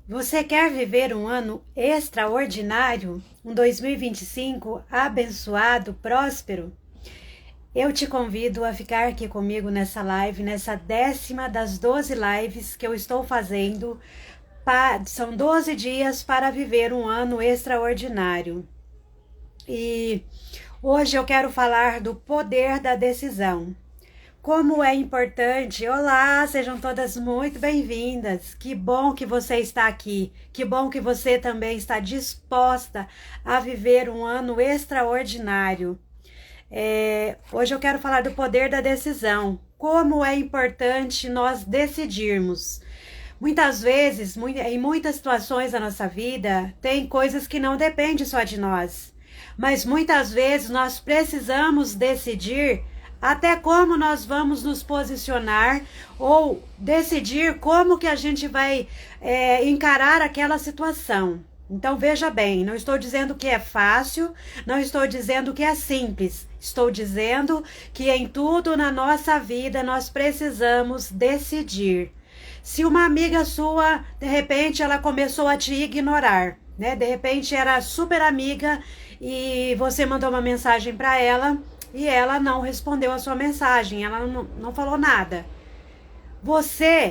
Você quer viver um ano extraordinário? Um 2025 abençoado, próspero? Eu te convido a ficar aqui comigo nessa live, nessa 10ª das 12 lives que eu estou fazendo. São 12 dias para viver um ano extraordinário. E hoje eu quero falar do poder da decisão. Como é importante. Olá, sejam todas muito bem-vindas. Que bom que você está aqui. Que bom que você também está disposta a viver um ano extraordinário. Hoje eu quero falar do poder da decisão. Como é importante nós decidirmos. Muitas vezes, em muitas situações da nossa vida, tem coisas que não dependem só de nós. Mas muitas vezes nós precisamos decidir até como nós vamos nos posicionar ou decidir como que a gente vai encarar aquela situação. Então veja bem, não estou dizendo que é fácil, não estou dizendo que é simples, estou dizendo que em tudo na nossa vida nós precisamos decidir. Se uma amiga sua, de repente, ela começou a te ignorar, né? De repente era super amiga e você mandou uma mensagem para ela e ela não respondeu a sua mensagem, ela não falou nada.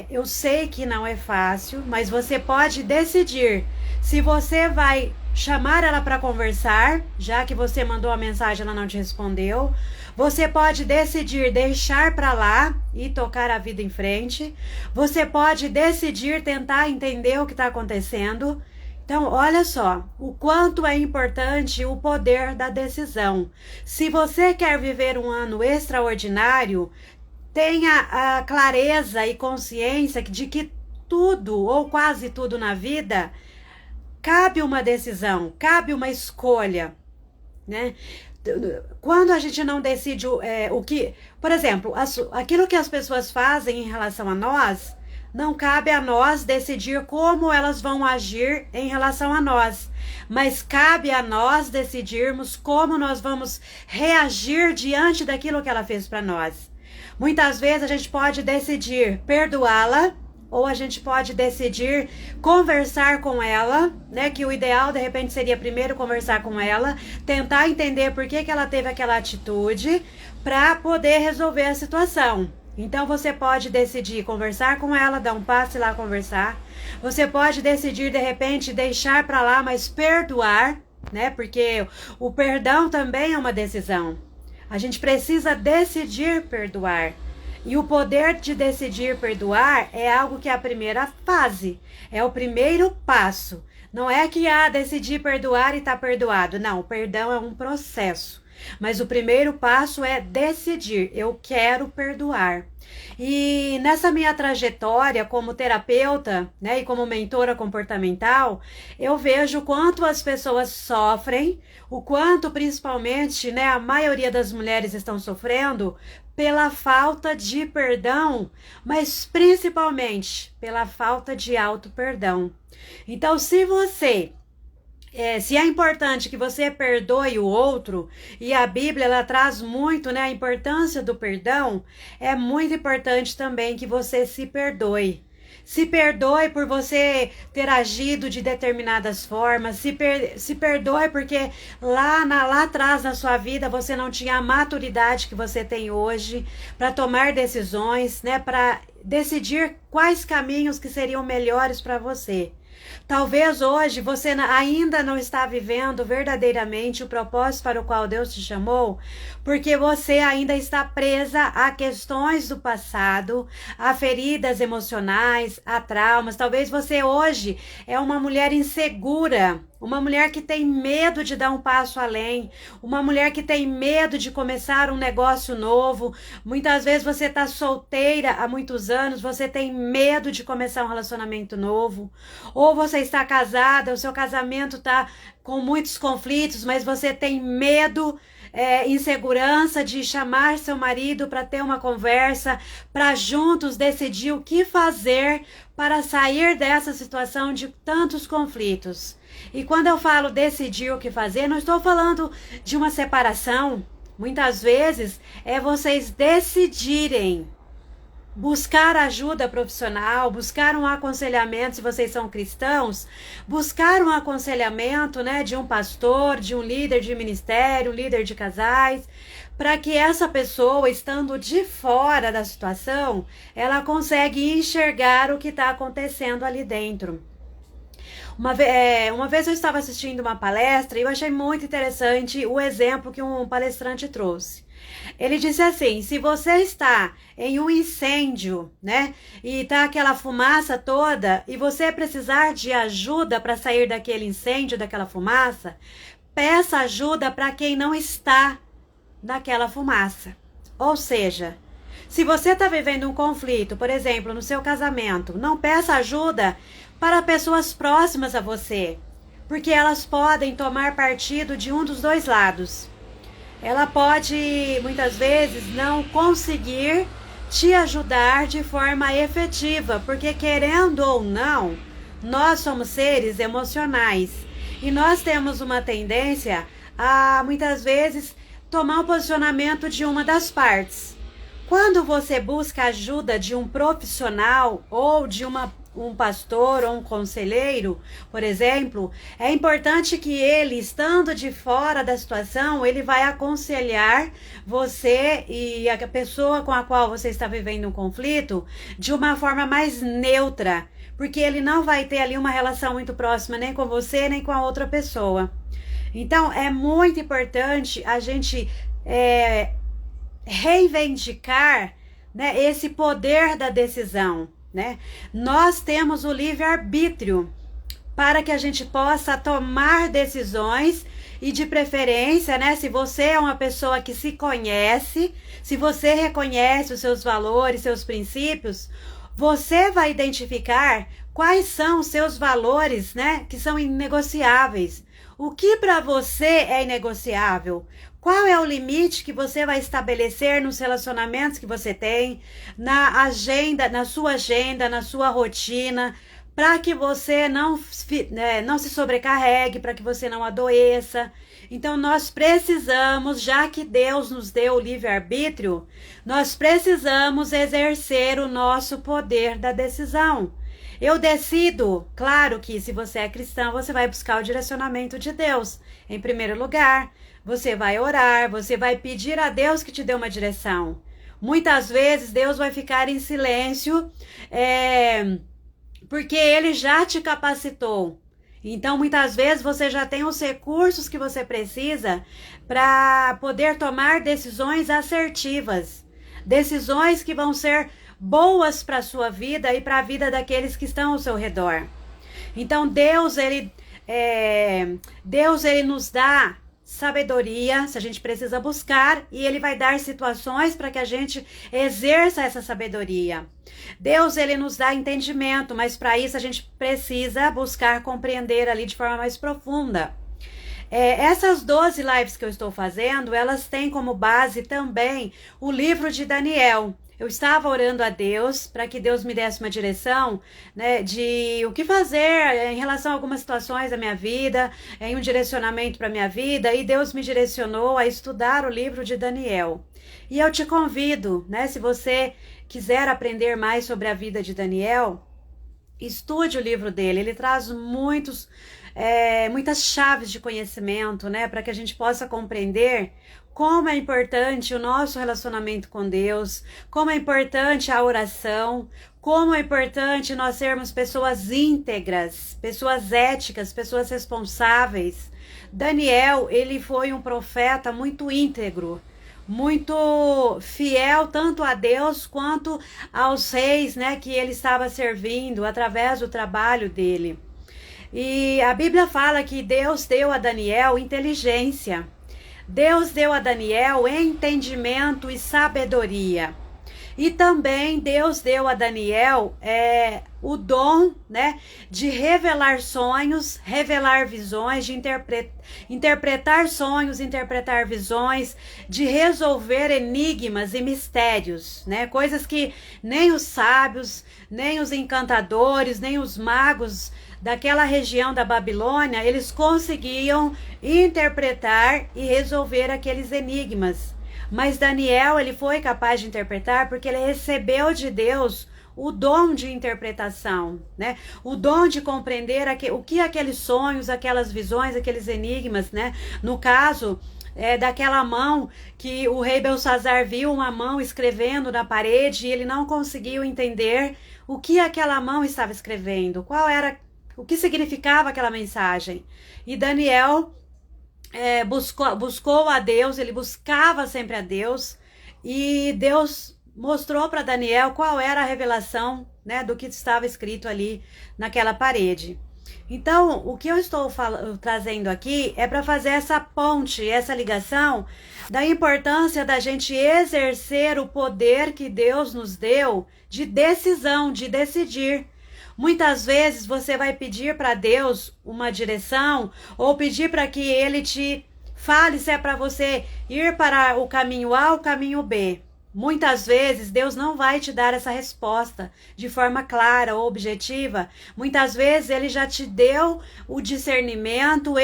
Eu sei que não é fácil, mas você pode decidir se você vai chamar ela para conversar, já que você mandou a mensagem e ela não te respondeu. Você pode decidir deixar para lá e tocar a vida em frente. Você pode decidir tentar entender o que está acontecendo. Então, olha só, o quanto é importante o poder da decisão. Se você quer viver um ano extraordinário, tenha a clareza e consciência de que tudo, ou quase tudo na vida, cabe uma decisão, cabe uma escolha, né? Quando a gente não decide o que... Por exemplo, aquilo que as pessoas fazem em relação a nós... Não cabe a nós decidir como elas vão agir em relação a nós, mas cabe a nós decidirmos como nós vamos reagir diante daquilo que ela fez para nós. Muitas vezes a gente pode decidir perdoá-la, ou a gente pode decidir conversar com ela, né? Que o ideal de repente seria primeiro conversar com ela, tentar entender por que ela teve aquela atitude para poder resolver a situação. Então você pode decidir conversar com ela, dar um passo e lá conversar. Você pode decidir de repente deixar para lá, mas perdoar, né? Porque o perdão também é uma decisão. A gente precisa decidir perdoar. E o poder de decidir perdoar é algo que é a primeira fase, é o primeiro passo. Não é que decidir perdoar e tá perdoado. Não, o perdão é um processo. Mas o primeiro passo é decidir, eu quero perdoar. E nessa minha trajetória como terapeuta, né, e como mentora comportamental, eu vejo o quanto as pessoas sofrem, o quanto principalmente, né, a maioria das mulheres estão sofrendo pela falta de perdão, mas principalmente pela falta de auto-perdão. Então, se é importante que você perdoe o outro, e a Bíblia ela traz muito, né, a importância do perdão, é muito importante também que você se perdoe. Se perdoe por você ter agido de determinadas formas, se perdoe porque lá atrás na sua vida você não tinha a maturidade que você tem hoje para tomar decisões, né, para decidir quais caminhos que seriam melhores para você. Talvez hoje você ainda não está vivendo verdadeiramente o propósito para o qual Deus te chamou, porque você ainda está presa a questões do passado, a feridas emocionais, a traumas. Talvez você hoje é uma mulher insegura, uma mulher que tem medo de dar um passo além, uma mulher que tem medo de começar um negócio novo. Muitas vezes você está solteira há muitos anos, você tem medo de começar um relacionamento novo, ou você está casada, o seu casamento está com muitos conflitos, mas você tem medo, insegurança de chamar seu marido para ter uma conversa, para juntos decidir o que fazer para sair dessa situação de tantos conflitos. E quando eu falo decidir o que fazer, não estou falando de uma separação. Muitas vezes é vocês decidirem buscar ajuda profissional, buscar um aconselhamento, se vocês são cristãos, buscar um aconselhamento, né, de um pastor, de um líder de ministério, um líder de casais, para que essa pessoa, estando de fora da situação, ela consegue enxergar o que está acontecendo ali dentro. Uma vez eu estava assistindo uma palestra e eu achei muito interessante o exemplo que um palestrante trouxe. Ele disse assim: se você está em um incêndio, né, e tá aquela fumaça toda, e você precisar de ajuda para sair daquele incêndio, daquela fumaça, peça ajuda para quem não está naquela fumaça. Ou seja, se você está vivendo um conflito, por exemplo, no seu casamento, não peça ajuda para pessoas próximas a você, porque elas podem tomar partido de um dos dois lados. Ela pode, muitas vezes, não conseguir te ajudar de forma efetiva, porque querendo ou não, nós somos seres emocionais e nós temos uma tendência a, muitas vezes, tomar o posicionamento de uma das partes. Quando você busca ajuda de um profissional ou de um pastor ou um conselheiro, por exemplo, é importante que ele, estando de fora da situação, ele vai aconselhar você e a pessoa com a qual você está vivendo um conflito de uma forma mais neutra, porque ele não vai ter ali uma relação muito próxima nem com você, nem com a outra pessoa. Então, é muito importante a gente reivindicar, né, esse poder da decisão, né? Nós temos o livre-arbítrio para que a gente possa tomar decisões e, de preferência, né, se você é uma pessoa que se conhece, se você reconhece os seus valores, seus princípios, você vai identificar quais são os seus valores, né, que são inegociáveis. O que para você é inegociável? Qual é o limite que você vai estabelecer nos relacionamentos que você tem, na sua agenda, na sua rotina, para que você não se sobrecarregue, para que você não adoeça. Então nós precisamos, já que Deus nos deu o livre-arbítrio, nós precisamos exercer o nosso poder da decisão. Eu decido, claro que se você é cristão, você vai buscar o direcionamento de Deus. Em primeiro lugar, você vai orar, você vai pedir a Deus que te dê uma direção. Muitas vezes Deus vai ficar em silêncio, porque Ele já te capacitou. Então, muitas vezes você já tem os recursos que você precisa para poder tomar decisões assertivas. Decisões que vão ser boas para a sua vida e para a vida daqueles que estão ao seu redor. Então, Deus ele nos dá sabedoria, se a gente precisa buscar, e Ele vai dar situações para que a gente exerça essa sabedoria. Deus, Ele nos dá entendimento, mas para isso a gente precisa buscar compreender ali de forma mais profunda. Essas 12 lives que eu estou fazendo, elas têm como base também o livro de Daniel. Eu estava orando a Deus para que Deus me desse uma direção, né, de o que fazer em relação a algumas situações da minha vida, em um direcionamento para a minha vida, e Deus me direcionou a estudar o livro de Daniel. E eu te convido, né, se você quiser aprender mais sobre a vida de Daniel, estude o livro dele. Ele traz muitas chaves de conhecimento, né, para que a gente possa compreender como é importante o nosso relacionamento com Deus, como é importante a oração, como é importante nós sermos pessoas íntegras, pessoas éticas, pessoas responsáveis. Daniel, ele foi um profeta muito íntegro, muito fiel tanto a Deus quanto aos reis, né, que ele estava servindo através do trabalho dele. E a Bíblia fala que Deus deu a Daniel inteligência. Deus deu a Daniel entendimento e sabedoria. E também Deus deu a Daniel o dom, né, de revelar sonhos, revelar visões, de interpretar sonhos, interpretar visões, de resolver enigmas e mistérios, né, coisas que nem os sábios, nem os encantadores, nem os magos daquela região da Babilônia, eles conseguiam interpretar e resolver aqueles enigmas. Mas Daniel, ele foi capaz de interpretar porque ele recebeu de Deus o dom de interpretação, né? O dom de compreender o que aqueles sonhos, aquelas visões, aqueles enigmas, né? No caso, daquela mão que o rei Belsazar viu, uma mão escrevendo na parede, e ele não conseguiu entender o que aquela mão estava escrevendo, o que significava aquela mensagem. E Daniel buscou a Deus, ele buscava sempre a Deus, e Deus mostrou para Daniel qual era a revelação, né, do que estava escrito ali naquela parede. Então, o que eu estou trazendo aqui é para fazer essa ponte, essa ligação da importância da gente exercer o poder que Deus nos deu de decisão, de decidir. Muitas vezes você vai pedir para Deus uma direção ou pedir para que Ele te fale se é para você ir para o caminho A ou o caminho B. Muitas vezes Deus não vai te dar essa resposta de forma clara ou objetiva. Muitas vezes Ele já te deu o discernimento,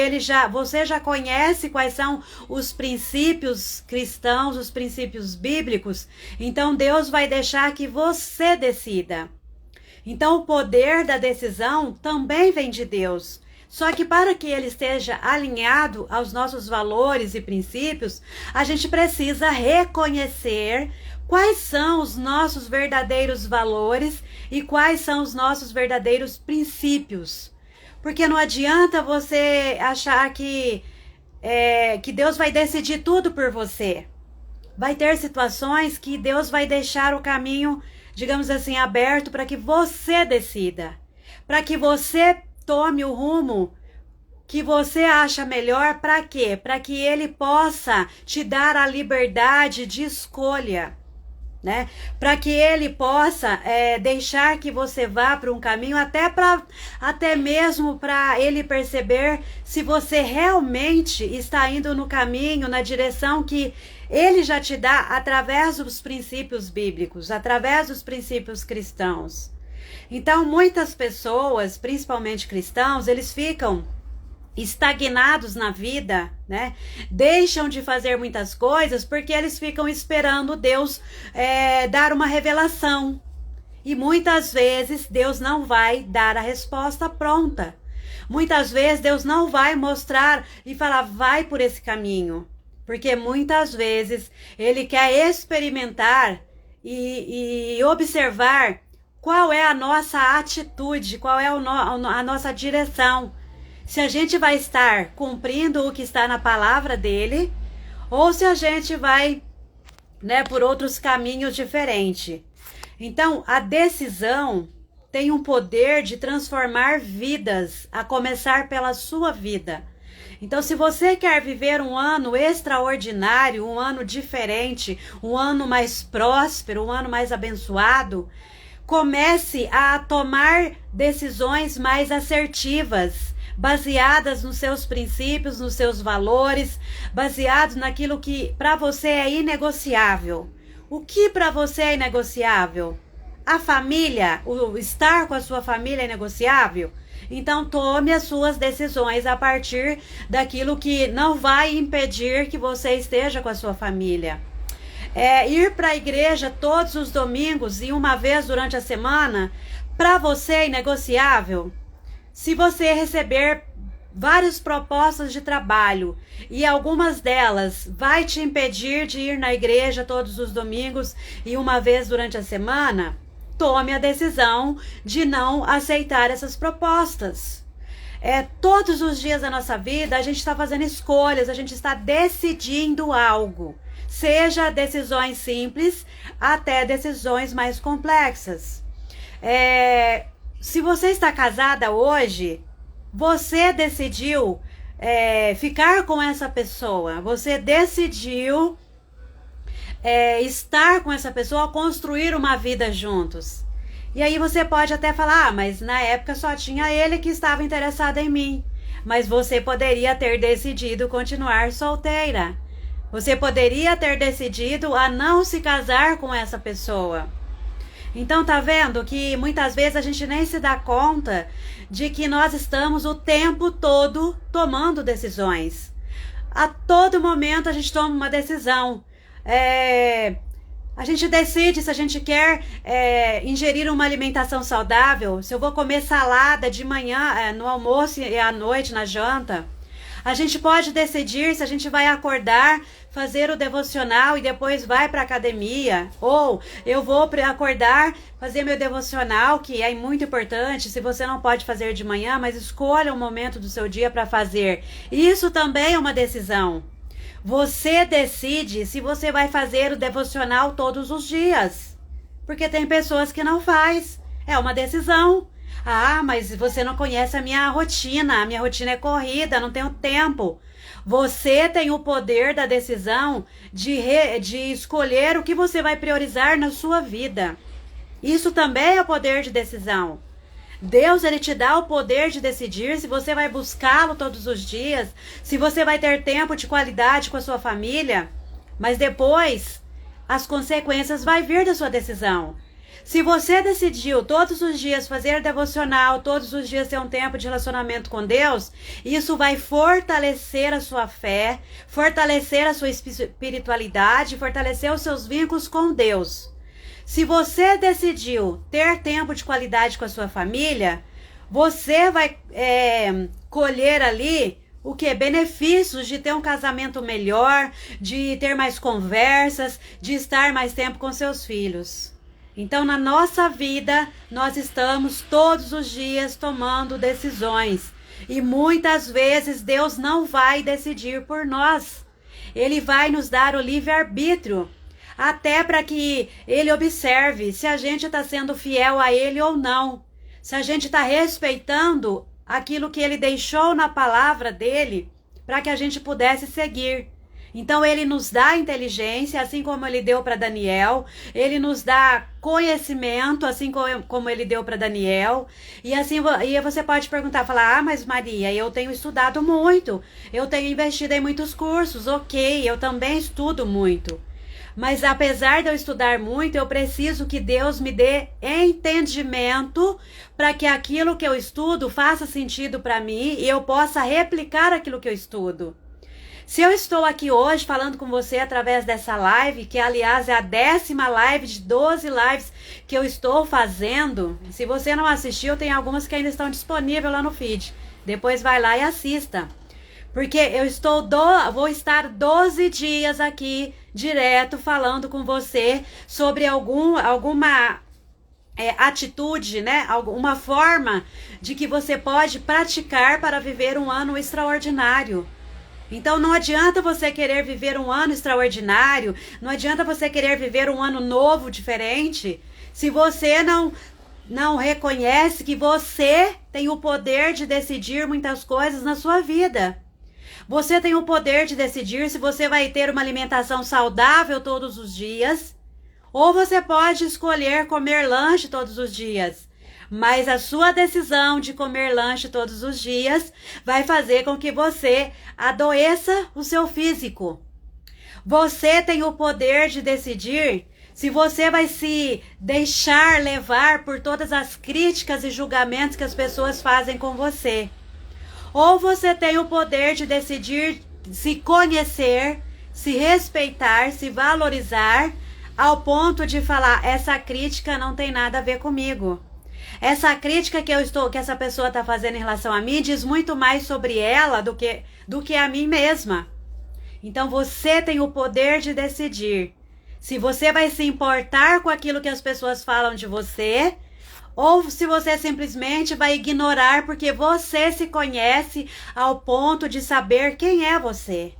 você já conhece quais são os princípios cristãos, os princípios bíblicos. Então Deus vai deixar que você decida. Então o poder da decisão também vem de Deus. Só que para que ele esteja alinhado aos nossos valores e princípios, a gente precisa reconhecer quais são os nossos verdadeiros valores e quais são os nossos verdadeiros princípios. Porque não adianta você achar que Deus vai decidir tudo por você. Vai ter situações que Deus vai deixar o caminho, digamos assim, aberto para que você decida, para que você tome o rumo que você acha melhor. Para quê? Para que Ele possa te dar a liberdade de escolha, né? Para que Ele possa deixar que você vá para um caminho, até mesmo para Ele perceber se você realmente está indo no caminho, na direção que Ele já te dá através dos princípios bíblicos, através dos princípios cristãos. Então, muitas pessoas, principalmente cristãos, eles ficam estagnados na vida, né? Deixam de fazer muitas coisas porque eles ficam esperando Deus dar uma revelação. E muitas vezes Deus não vai dar a resposta pronta. Muitas vezes Deus não vai mostrar e falar, vai por esse caminho. Porque muitas vezes Ele quer experimentar e observar qual é a nossa atitude, qual é a nossa direção. Se a gente vai estar cumprindo o que está na palavra dele, ou se a gente vai, né, por outros caminhos diferentes. Então, a decisão tem um poder de transformar vidas, a começar pela sua vida. Então, se você quer viver um ano extraordinário, um ano diferente, um ano mais próspero, um ano mais abençoado, comece a tomar decisões mais assertivas, baseadas nos seus princípios, nos seus valores, baseados naquilo que para você é inegociável. O que para você é inegociável? A família, o estar com a sua família é negociável? Então tome as suas decisões a partir daquilo que não vai impedir que você esteja com a sua família. Ir para a igreja todos os domingos e uma vez durante a semana, para você é inegociável? Se você receber várias propostas de trabalho e algumas delas vai te impedir de ir na igreja todos os domingos e uma vez durante a semana, tome a decisão de não aceitar essas propostas. Todos os dias da nossa vida a gente está fazendo escolhas, a gente está decidindo algo. Seja decisões simples até decisões mais complexas. Se você está casada hoje, você decidiu ficar com essa pessoa, você decidiu estar com essa pessoa, construir uma vida juntos. E aí você pode até falar, mas na época só tinha ele que estava interessado em mim. Mas você poderia ter decidido continuar solteira. Você poderia ter decidido a não se casar com essa pessoa. Então tá vendo que muitas vezes a gente nem se dá conta de que nós estamos o tempo todo tomando decisões. A todo momento a gente toma uma decisão. A gente decide se a gente quer ingerir uma alimentação saudável, se eu vou comer salada de manhã, no almoço e à noite, na janta. A gente pode decidir se a gente vai acordar, fazer o devocional e depois vai para a academia. Ou eu vou acordar, fazer meu devocional, que é muito importante. Se você não pode fazer de manhã, mas escolha um momento do seu dia para fazer. Isso também é uma decisão. Você decide se você vai fazer o devocional todos os dias. Porque tem pessoas que não faz. É uma decisão. Ah, mas você não conhece a minha rotina é corrida, não tenho tempo. Você tem o poder da decisão de escolher o que você vai priorizar na sua vida. Isso também é o poder de decisão. Deus, ele te dá o poder de decidir se você vai buscá-lo todos os dias, se você vai ter tempo de qualidade com a sua família, mas depois as consequências vão vir da sua decisão. Se você decidiu todos os dias fazer devocional, todos os dias ter um tempo de relacionamento com Deus, isso vai fortalecer a sua fé, fortalecer a sua espiritualidade, fortalecer os seus vínculos com Deus. Se você decidiu ter tempo de qualidade com a sua família, você vai colher ali o que? Benefícios de ter um casamento melhor, de ter mais conversas, de estar mais tempo com seus filhos. Então, na nossa vida, nós estamos todos os dias tomando decisões. E muitas vezes Deus não vai decidir por nós. Ele vai nos dar o livre-arbítrio. Até para que Ele observe se a gente está sendo fiel a Ele ou não. Se a gente está respeitando aquilo que Ele deixou na palavra dEle para que a gente pudesse seguir. Então, Ele nos dá inteligência, assim como Ele deu para Daniel. Ele nos dá conhecimento, assim como Ele deu para Daniel. E assim, e você pode perguntar, falar, mas Maria, eu tenho estudado muito. Eu tenho investido em muitos cursos. Ok, eu também estudo muito. Mas apesar de eu estudar muito, eu preciso que Deus me dê entendimento para que aquilo que eu estudo faça sentido para mim e eu possa replicar aquilo que eu estudo. Se eu estou aqui hoje falando com você através dessa live, que aliás é a 10ª live de 12 lives que eu estou fazendo, se você não assistiu, tem algumas que ainda estão disponíveis lá no feed. Depois vai lá e assista. Porque eu vou estar 12 dias aqui direto falando com você sobre alguma atitude, né? Alguma forma de que você pode praticar para viver um ano extraordinário. Então não adianta você querer viver um ano extraordinário, não adianta você querer viver um ano novo, diferente, se você não reconhece que você tem o poder de decidir muitas coisas na sua vida. Você tem o poder de decidir se você vai ter uma alimentação saudável todos os dias, ou você pode escolher comer lanche todos os dias. Mas a sua decisão de comer lanche todos os dias vai fazer com que você adoeça o seu físico. Você tem o poder de decidir se você vai se deixar levar por todas as críticas e julgamentos que as pessoas fazem com você. Ou você tem o poder de decidir se conhecer, se respeitar, se valorizar, ao ponto de falar, essa crítica não tem nada a ver comigo. Essa crítica que essa pessoa está fazendo em relação a mim diz muito mais sobre ela do que a mim mesma. Então você tem o poder de decidir se você vai se importar com aquilo que as pessoas falam de você, ou se você simplesmente vai ignorar porque você se conhece ao ponto de saber quem é você,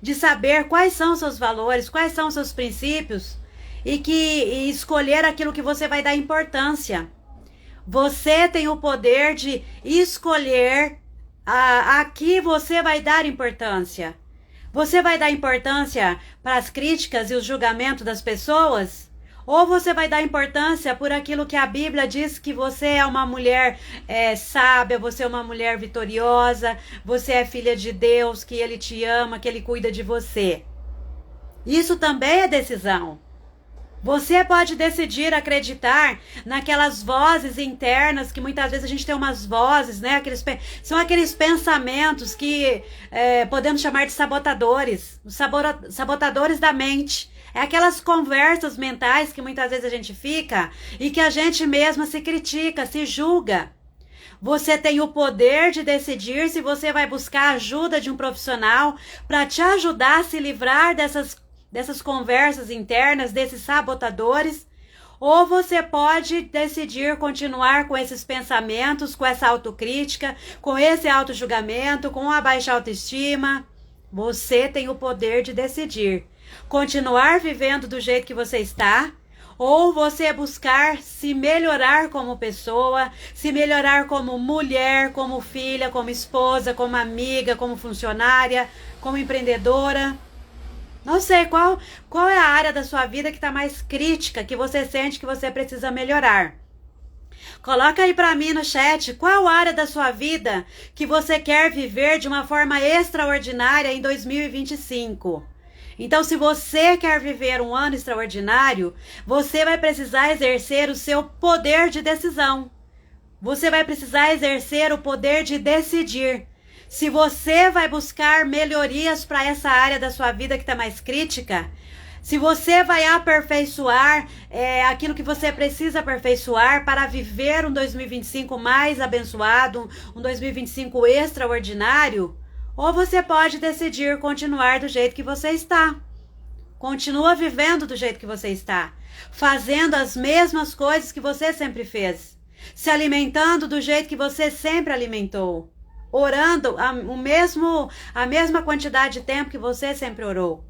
de saber quais são seus valores, quais são seus princípios e escolher aquilo que você vai dar importância. Você tem o poder de escolher a que você vai dar importância. Você vai dar importância para as críticas e os julgamentos das pessoas? Ou você vai dar importância por aquilo que a Bíblia diz que você é uma mulher sábia, você é uma mulher vitoriosa, você é filha de Deus, que Ele te ama, que Ele cuida de você? Isso também é decisão. Você pode decidir acreditar naquelas vozes internas, que muitas vezes a gente tem umas vozes, né? São aqueles pensamentos que podemos chamar de sabotadores, os sabotadores da mente. É aquelas conversas mentais que muitas vezes a gente fica e que a gente mesma se critica, se julga. Você tem o poder de decidir se você vai buscar a ajuda de um profissional para te ajudar a se livrar dessas conversas internas, desses sabotadores, ou você pode decidir continuar com esses pensamentos, com essa autocrítica, com esse autojulgamento, com a baixa autoestima. Você tem o poder de decidir continuar vivendo do jeito que você está, ou você buscar se melhorar como pessoa, se melhorar como mulher, como filha, como esposa, como amiga, como funcionária, como empreendedora. Não sei qual é a área da sua vida que está mais crítica, que você sente que você precisa melhorar. Coloca aí para mim no chat qual área da sua vida que você quer viver de uma forma extraordinária em 2025. Então, se você quer viver um ano extraordinário, você vai precisar exercer o seu poder de decisão. Você vai precisar exercer o poder de decidir. Se você vai buscar melhorias para essa área da sua vida que está mais crítica, se você vai aperfeiçoar aquilo que você precisa aperfeiçoar para viver um 2025 mais abençoado, um 2025 extraordinário, ou você pode decidir continuar do jeito que você está. Continua vivendo do jeito que você está, fazendo as mesmas coisas que você sempre fez, se alimentando do jeito que você sempre alimentou, orando a mesma quantidade de tempo que você sempre orou.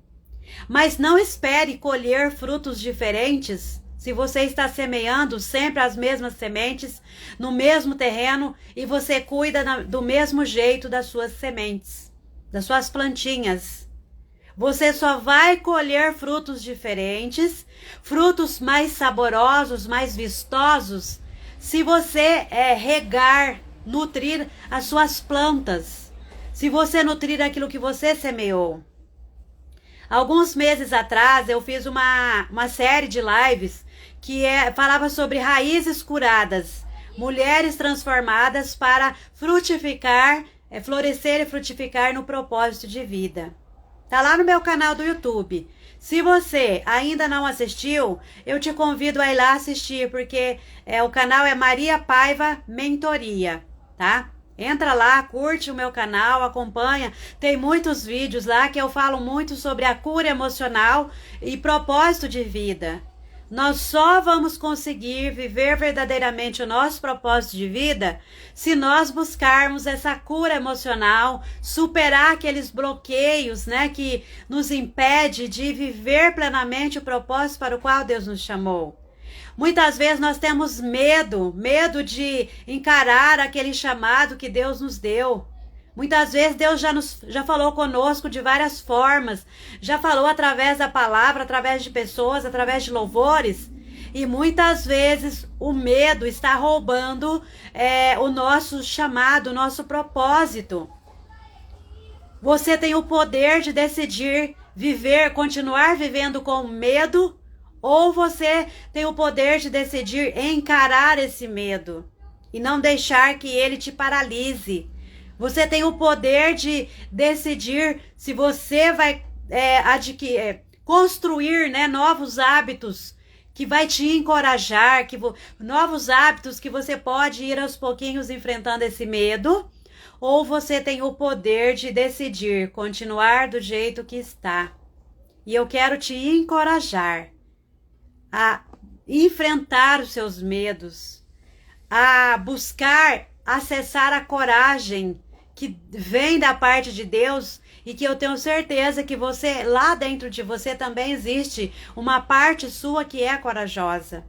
Mas não espere colher frutos diferentes se você está semeando sempre as mesmas sementes no mesmo terreno e você cuida do mesmo jeito das suas sementes, das suas plantinhas. Você só vai colher frutos diferentes, frutos mais saborosos, mais vistosos, se você regar, nutrir as suas plantas, se você nutrir aquilo que você semeou. Alguns meses atrás eu fiz uma série de lives que falava sobre raízes curadas, mulheres transformadas para frutificar, florescer e frutificar no propósito de vida. Tá lá no meu canal do YouTube. Se você ainda não assistiu, eu te convido a ir lá assistir, porque o canal é Maria Paiva Mentoria, tá? Entra lá, curte o meu canal, acompanha. Tem muitos vídeos lá que eu falo muito sobre a cura emocional e propósito de vida. Nós só vamos conseguir viver verdadeiramente o nosso propósito de vida se nós buscarmos essa cura emocional, superar aqueles bloqueios, né, que nos impede de viver plenamente o propósito para o qual Deus nos chamou. Muitas vezes nós temos medo de encarar aquele chamado que Deus nos deu. Muitas vezes Deus já falou conosco de várias formas, já falou através da palavra, através de pessoas, através de louvores, e muitas vezes o medo está roubando o nosso chamado, o nosso propósito. Você tem o poder de decidir continuar vivendo com medo, ou você tem o poder de decidir encarar esse medo e não deixar que ele te paralise. Você tem o poder de decidir se você vai construir, né, novos hábitos que vai te encorajar, novos hábitos que você pode ir aos pouquinhos enfrentando esse medo, ou você tem o poder de decidir continuar do jeito que está. E eu quero te encorajar a enfrentar os seus medos, a buscar acessar a coragem que vem da parte de Deus, e que eu tenho certeza que você, lá dentro de você também existe uma parte sua que é corajosa.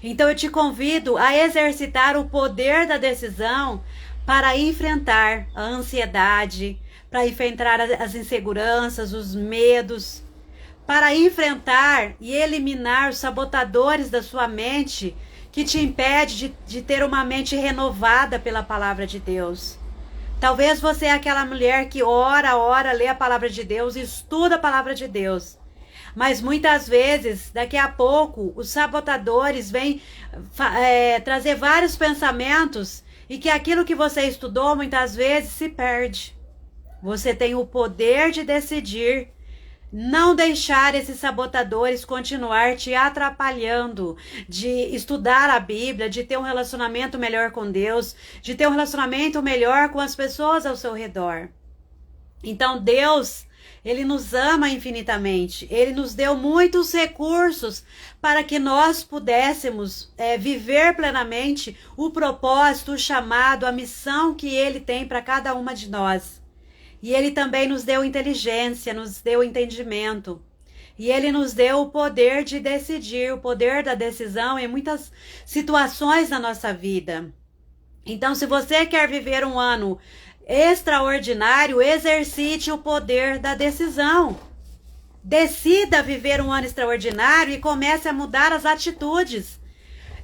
Então eu te convido a exercitar o poder da decisão para enfrentar a ansiedade, para enfrentar as inseguranças, os medos, para enfrentar e eliminar os sabotadores da sua mente que te impede de ter uma mente renovada pela palavra de Deus. Talvez você é aquela mulher que ora, lê a palavra de Deus, estuda a palavra de Deus. Mas muitas vezes, daqui a pouco, os sabotadores vêm trazer vários pensamentos e que aquilo que você estudou muitas vezes se perde. Você tem o poder de decidir não deixar esses sabotadores continuar te atrapalhando de estudar a Bíblia, de ter um relacionamento melhor com Deus, de ter um relacionamento melhor com as pessoas ao seu redor. Então Deus, Ele nos ama infinitamente, Ele nos deu muitos recursos para que nós pudéssemos viver plenamente o propósito, o chamado, a missão que Ele tem para cada uma de nós. E Ele também nos deu inteligência, nos deu entendimento. E Ele nos deu o poder de decidir, o poder da decisão em muitas situações da nossa vida. Então, se você quer viver um ano extraordinário, exercite o poder da decisão. Decida viver um ano extraordinário e comece a mudar as atitudes.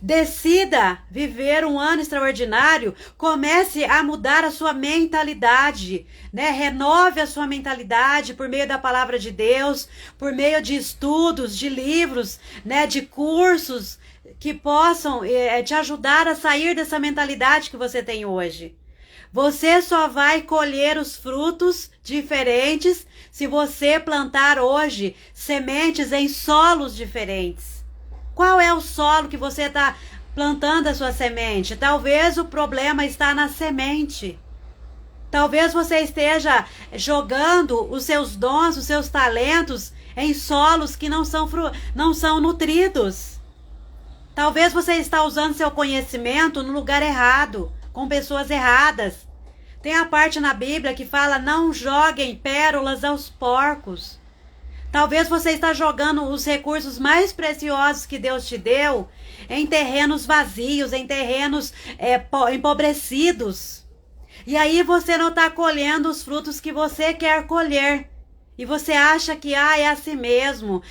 Decida viver um ano extraordinário, comece a mudar a sua mentalidade, né? Renove a sua mentalidade por meio da palavra de Deus, por meio de estudos, de livros, né? De cursos que possam te ajudar a sair dessa mentalidade que você tem hoje. Você só vai colher os frutos diferentes se você plantar hoje sementes em solos diferentes. Qual é o solo que você está plantando a sua semente? Talvez o problema está na semente. Talvez você esteja jogando os seus dons, os seus talentos em solos que não são nutridos. Talvez você está usando seu conhecimento no lugar errado, com pessoas erradas. Tem a parte na Bíblia que fala: não joguem pérolas aos porcos. Talvez você está jogando os recursos mais preciosos que Deus te deu em terrenos vazios, em terrenos empobrecidos. E aí você não está colhendo os frutos que você quer colher. E você acha que é assim mesmo,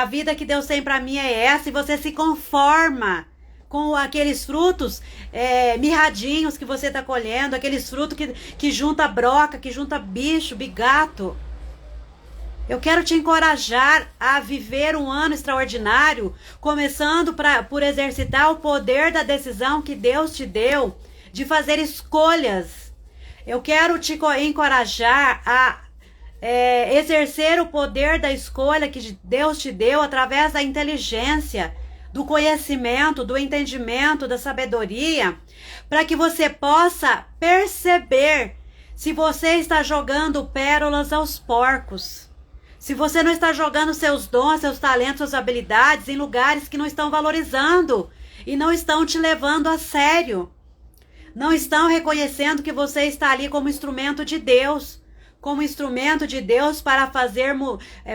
a vida que Deus tem para mim é essa, e você se conforma com aqueles frutos mirradinhos que você está colhendo, aqueles frutos que junta broca, que junta bicho, bigato. Eu quero te encorajar a viver um ano extraordinário, começando por exercitar o poder da decisão que Deus te deu, de fazer escolhas. Eu quero te encorajar a exercer o poder da escolha que Deus te deu através da inteligência, do conhecimento, do entendimento, da sabedoria, para que você possa perceber se você está jogando pérolas aos porcos. Se você não está jogando seus dons, seus talentos, suas habilidades em lugares que não estão valorizando e não estão te levando a sério. Não estão reconhecendo que você está ali como instrumento de Deus. Como instrumento de Deus para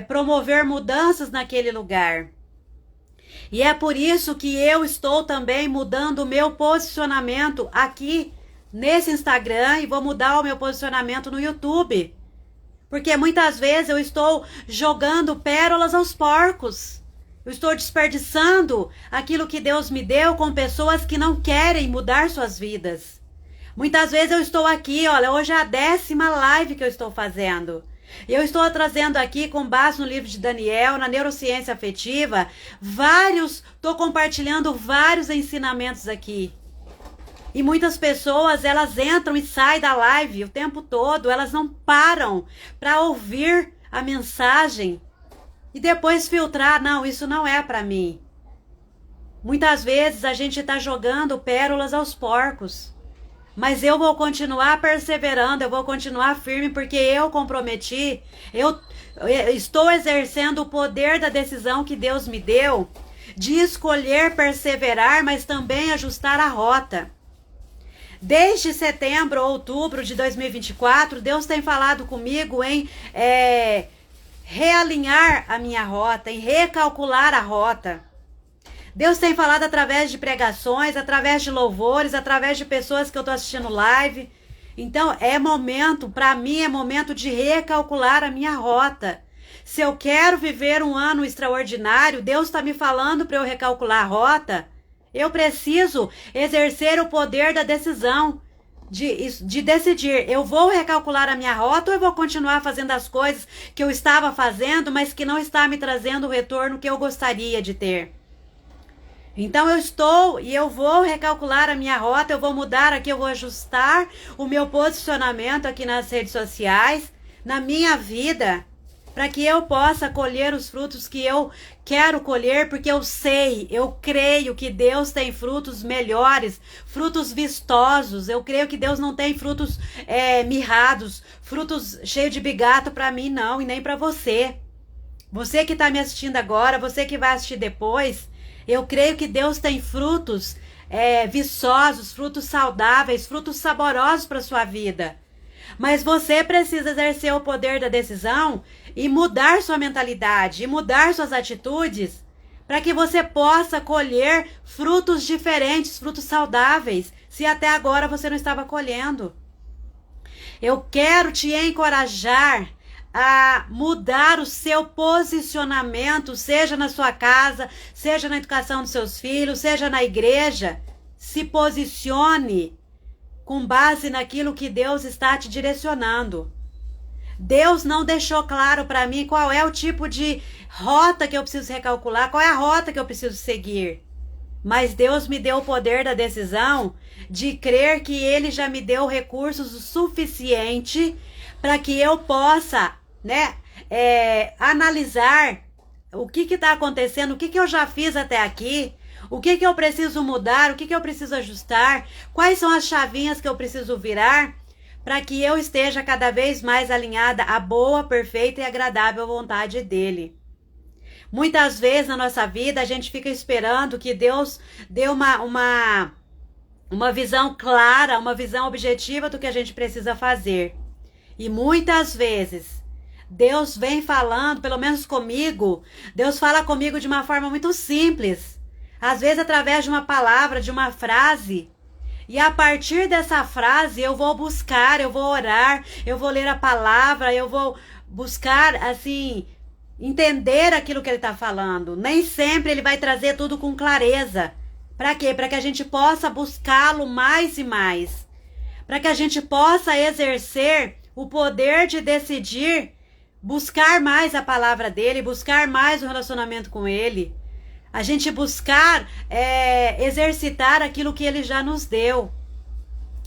promover mudanças naquele lugar. E é por isso que eu estou também mudando o meu posicionamento aqui nesse Instagram e vou mudar o meu posicionamento no YouTube. Porque muitas vezes eu estou jogando pérolas aos porcos. Eu estou desperdiçando aquilo que Deus me deu com pessoas que não querem mudar suas vidas. Muitas vezes eu estou aqui, olha, hoje é a 10ª live que eu estou fazendo. Eu estou trazendo aqui, com base no livro de Daniel, na neurociência afetiva, estou compartilhando vários ensinamentos aqui. E muitas pessoas, elas entram e saem da live o tempo todo, elas não param para ouvir a mensagem e depois filtrar: não, isso não é para mim. Muitas vezes a gente está jogando pérolas aos porcos, mas eu vou continuar perseverando, eu vou continuar firme, porque eu comprometi, eu estou exercendo o poder da decisão que Deus me deu, de escolher perseverar, mas também ajustar a rota. Desde setembro ou outubro de 2024, Deus tem falado comigo em realinhar a minha rota, em recalcular a rota. Deus tem falado através de pregações, através de louvores, através de pessoas que eu estou assistindo live. Então para mim é momento de recalcular a minha rota. Se eu quero viver um ano extraordinário, Deus está me falando para eu recalcular a rota. Eu preciso exercer o poder da decisão, de decidir: eu vou recalcular a minha rota ou eu vou continuar fazendo as coisas que eu estava fazendo, mas que não está me trazendo o retorno que eu gostaria de ter. Então eu vou recalcular a minha rota, eu vou mudar aqui, eu vou ajustar o meu posicionamento aqui nas redes sociais, na minha vida. para que eu possa colher os frutos que eu quero colher, porque eu sei, eu creio que Deus tem frutos melhores, frutos vistosos. Eu creio que Deus não tem frutos mirrados, frutos cheios de bigato para mim, não, e nem para você. Você que está me assistindo agora, você que vai assistir depois, eu creio que Deus tem frutos viçosos, frutos saudáveis, frutos saborosos para sua vida. Mas você precisa exercer o poder da decisão e mudar sua mentalidade, e mudar suas atitudes, para que você possa colher frutos diferentes, frutos saudáveis, se até agora você não estava colhendo. Eu quero te encorajar a mudar o seu posicionamento, seja na sua casa, seja na educação dos seus filhos, seja na igreja. Se posicione com base naquilo que Deus está te direcionando. Deus não deixou claro para mim qual é o tipo de rota que eu preciso recalcular, qual é a rota que eu preciso seguir. Mas Deus me deu o poder da decisão de crer que Ele já me deu recursos o suficiente para que eu possa, analisar o que está acontecendo, o que eu já fiz até aqui, o que eu preciso mudar, o que eu preciso ajustar, quais são as chavinhas que eu preciso virar para que eu esteja cada vez mais alinhada à boa, perfeita e agradável vontade dEle. Muitas vezes na nossa vida a gente fica esperando que Deus dê uma visão clara, uma visão objetiva do que a gente precisa fazer. E muitas vezes Deus vem falando, pelo menos comigo, Deus fala comigo de uma forma muito simples. Às vezes através de uma palavra, de uma frase. E a partir dessa frase eu vou buscar, eu vou orar, eu vou ler a palavra, eu vou buscar, assim, entender aquilo que ele está falando. Nem sempre ele vai trazer tudo com clareza. Para quê? Para que a gente possa buscá-lo mais e mais. Para que a gente possa exercer o poder de decidir, buscar mais a palavra dele, buscar mais o relacionamento com ele. A gente buscar exercitar aquilo que ele já nos deu.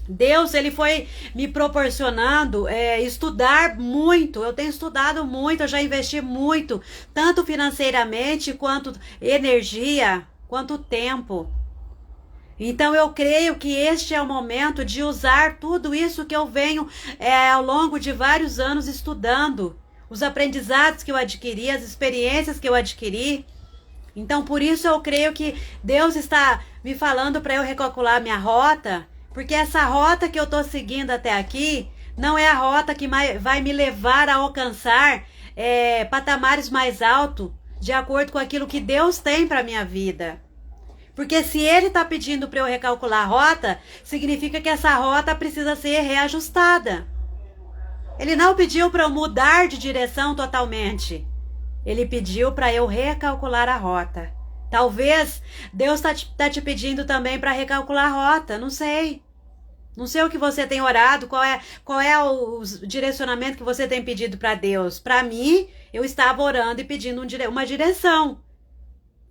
Deus, ele foi me proporcionando estudar muito. Eu tenho estudado muito, eu já investi muito, tanto financeiramente, quanto energia, quanto tempo. Então eu creio que este é o momento de usar tudo isso que eu venho ao longo de vários anos estudando. Os aprendizados que eu adquiri, as experiências que eu adquiri. Então, por isso eu creio que Deus está me falando para eu recalcular minha rota, porque essa rota que eu estou seguindo até aqui não é a rota que vai me levar a alcançar patamares mais altos, de acordo com aquilo que Deus tem para minha vida. Porque se Ele está pedindo para eu recalcular a rota, significa que essa rota precisa ser reajustada. Ele não pediu para eu mudar de direção totalmente. Ele pediu para eu recalcular a rota. Talvez Deus tá te pedindo também para recalcular a rota. Não sei. Não sei o que você tem orado, qual é o direcionamento que você tem pedido para Deus. Para mim, eu estava orando e pedindo uma direção.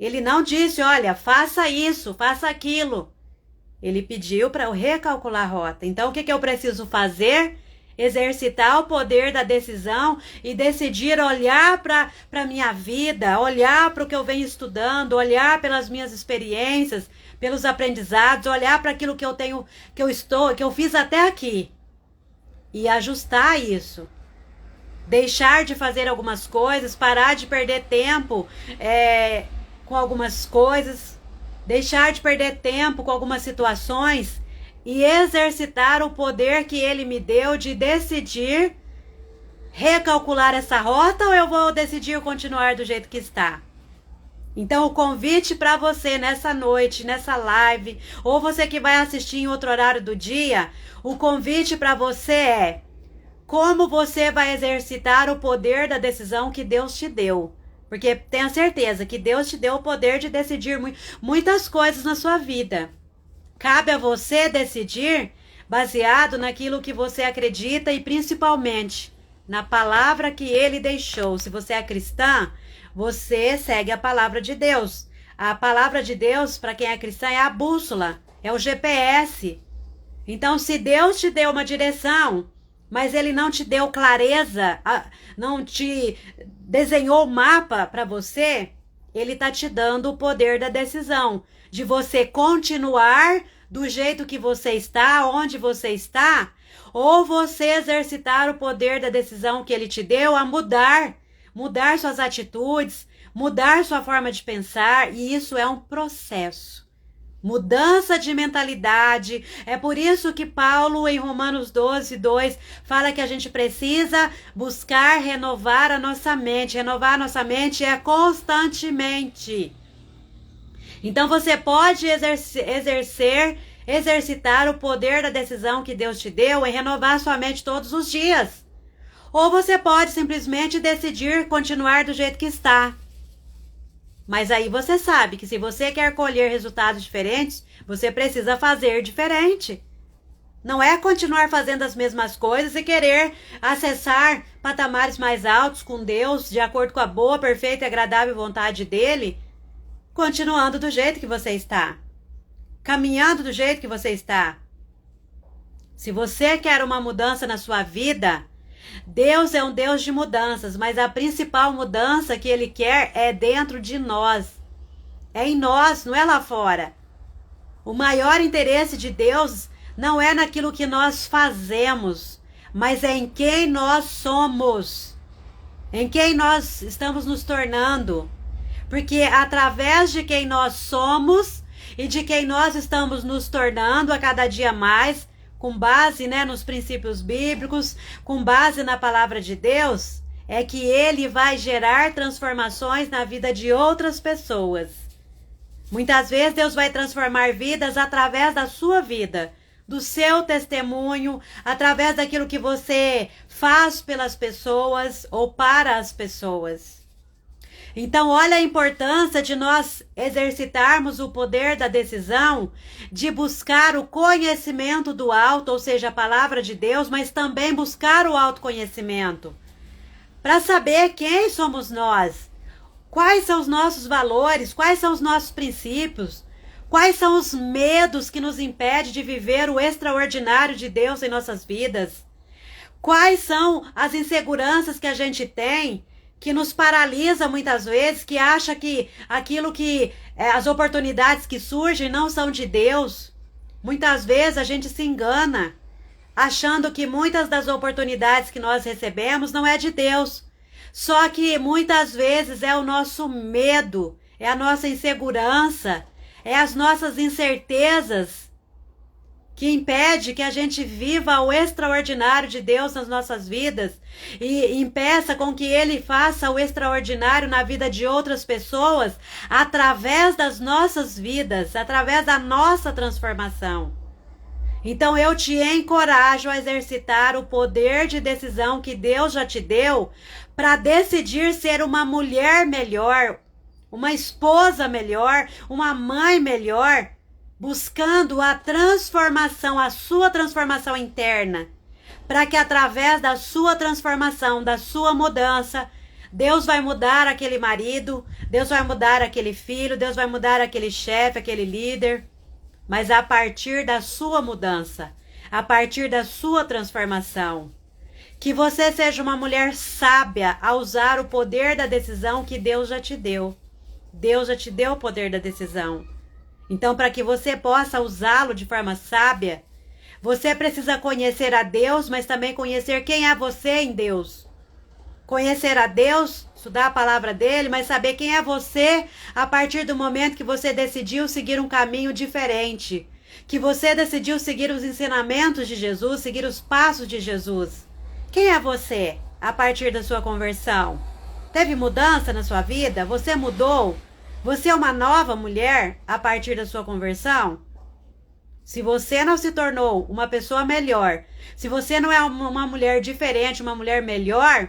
Ele não disse, olha, faça isso, faça aquilo. Ele pediu para eu recalcular a rota. Então, o que eu preciso fazer? Exercitar o poder da decisão e decidir olhar para a minha vida, olhar para o que eu venho estudando, olhar pelas minhas experiências, pelos aprendizados, olhar para aquilo que eu fiz até aqui e ajustar isso. Deixar de fazer algumas coisas, parar de perder tempo com algumas coisas, deixar de perder tempo com algumas situações e exercitar o poder que ele me deu de decidir recalcular essa rota ou eu vou decidir continuar do jeito que está. Então o convite para você nessa noite, nessa live, ou você que vai assistir em outro horário do dia, o convite para você é como você vai exercitar o poder da decisão que Deus te deu. Porque tenha certeza que Deus te deu o poder de decidir muitas coisas na sua vida. Cabe a você decidir baseado naquilo que você acredita e principalmente na palavra que ele deixou. Se você é cristã, você segue a palavra de Deus. A palavra de Deus, para quem é cristã, é a bússola, é o GPS. Então, se Deus te deu uma direção, mas ele não te deu clareza, não te desenhou o mapa para você, ele está te dando o poder da decisão, de você continuar do jeito que você está, onde você está, ou você exercitar o poder da decisão que ele te deu a mudar suas atitudes, mudar sua forma de pensar, e isso é um processo. Mudança de mentalidade. É por isso que Paulo, em Romanos 12:2, fala que a gente precisa buscar renovar a nossa mente. Renovar a nossa mente é constantemente. Então você pode exercitar o poder da decisão que Deus te deu em renovar sua mente todos os dias. Ou você pode simplesmente decidir continuar do jeito que está. Mas aí você sabe que se você quer colher resultados diferentes, você precisa fazer diferente. Não é continuar fazendo as mesmas coisas e querer acessar patamares mais altos com Deus, de acordo com a boa, perfeita e agradável vontade dele, continuando do jeito que você está. Caminhando do jeito que você está. Se você quer uma mudança na sua vida, Deus é um Deus de mudanças, mas a principal mudança que Ele quer é dentro de nós. É em nós, não é lá fora. O maior interesse de Deus não é naquilo que nós fazemos, mas é em quem nós somos. Em quem nós estamos nos tornando. Porque através de quem nós somos e de quem nós estamos nos tornando a cada dia mais, com base, nos princípios bíblicos, com base na palavra de Deus, é que ele vai gerar transformações na vida de outras pessoas. Muitas vezes Deus vai transformar vidas através da sua vida, do seu testemunho, através daquilo que você faz pelas pessoas ou para as pessoas. Então, olha a importância de nós exercitarmos o poder da decisão, de buscar o conhecimento do alto, ou seja, a palavra de Deus, mas também buscar o autoconhecimento, para saber quem somos nós, quais são os nossos valores, quais são os nossos princípios, quais são os medos que nos impedem de viver o extraordinário de Deus em nossas vidas, quais são as inseguranças que a gente tem, que nos paralisa muitas vezes, que acha que aquilo que as oportunidades que surgem não são de Deus. Muitas vezes a gente se engana, achando que muitas das oportunidades que nós recebemos não é de Deus. Só que muitas vezes é o nosso medo, é a nossa insegurança, é as nossas incertezas que impede que a gente viva o extraordinário de Deus nas nossas vidas e impeça com que Ele faça o extraordinário na vida de outras pessoas através das nossas vidas, através da nossa transformação. Então eu te encorajo a exercitar o poder de decisão que Deus já te deu para decidir ser uma mulher melhor, uma esposa melhor, uma mãe melhor, buscando a transformação, a sua transformação interna, para que através da sua transformação, da sua mudança, Deus vai mudar aquele marido, Deus vai mudar aquele filho, Deus vai mudar aquele chefe, aquele líder, mas a partir da sua mudança, a partir da sua transformação. Que você seja uma mulher sábia a usar o poder da decisão que Deus já te deu. Deus já te deu o poder da decisão. Então, para que você possa usá-lo de forma sábia, você precisa conhecer a Deus, mas também conhecer quem é você em Deus. Conhecer a Deus, estudar a palavra dele, mas saber quem é você a partir do momento que você decidiu seguir um caminho diferente. Que você decidiu seguir os ensinamentos de Jesus, seguir os passos de Jesus. Quem é você a partir da sua conversão? Teve mudança na sua vida? Você mudou? Você é uma nova mulher a partir da sua conversão? Se você não se tornou uma pessoa melhor, se você não é uma mulher diferente, uma mulher melhor,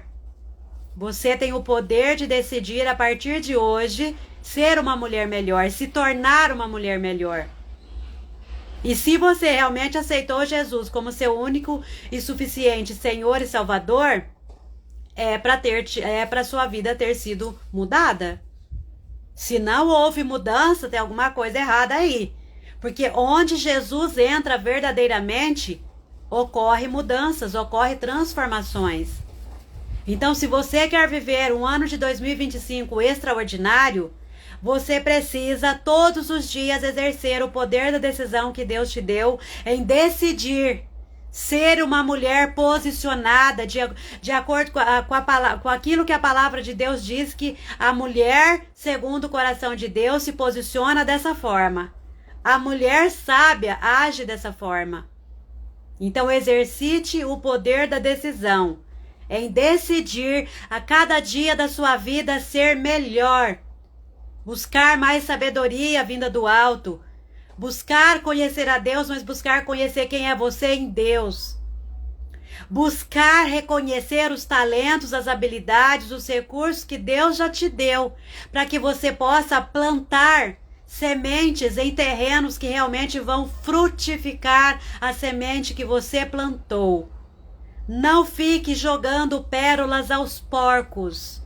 você tem o poder de decidir a partir de hoje ser uma mulher melhor, se tornar uma mulher melhor. E se você realmente aceitou Jesus como seu único e suficiente Senhor e Salvador, é para sua vida ter sido mudada. Se não houve mudança, tem alguma coisa errada aí. Porque onde Jesus entra verdadeiramente, ocorre mudanças, ocorre transformações. Então, se você quer viver um ano de 2025 extraordinário, você precisa todos os dias exercer o poder da decisão que Deus te deu em decidir ser uma mulher posicionada de acordo com aquilo que a palavra de Deus diz, que a mulher, segundo o coração de Deus, se posiciona dessa forma. A mulher sábia age dessa forma. Então, exercite o poder da decisão em decidir a cada dia da sua vida ser melhor. Buscar mais sabedoria vinda do alto. Buscar conhecer a Deus, mas buscar conhecer quem é você em Deus. Buscar reconhecer os talentos, as habilidades, os recursos que Deus já te deu, para que você possa plantar sementes em terrenos que realmente vão frutificar a semente que você plantou. Não fique jogando pérolas aos porcos.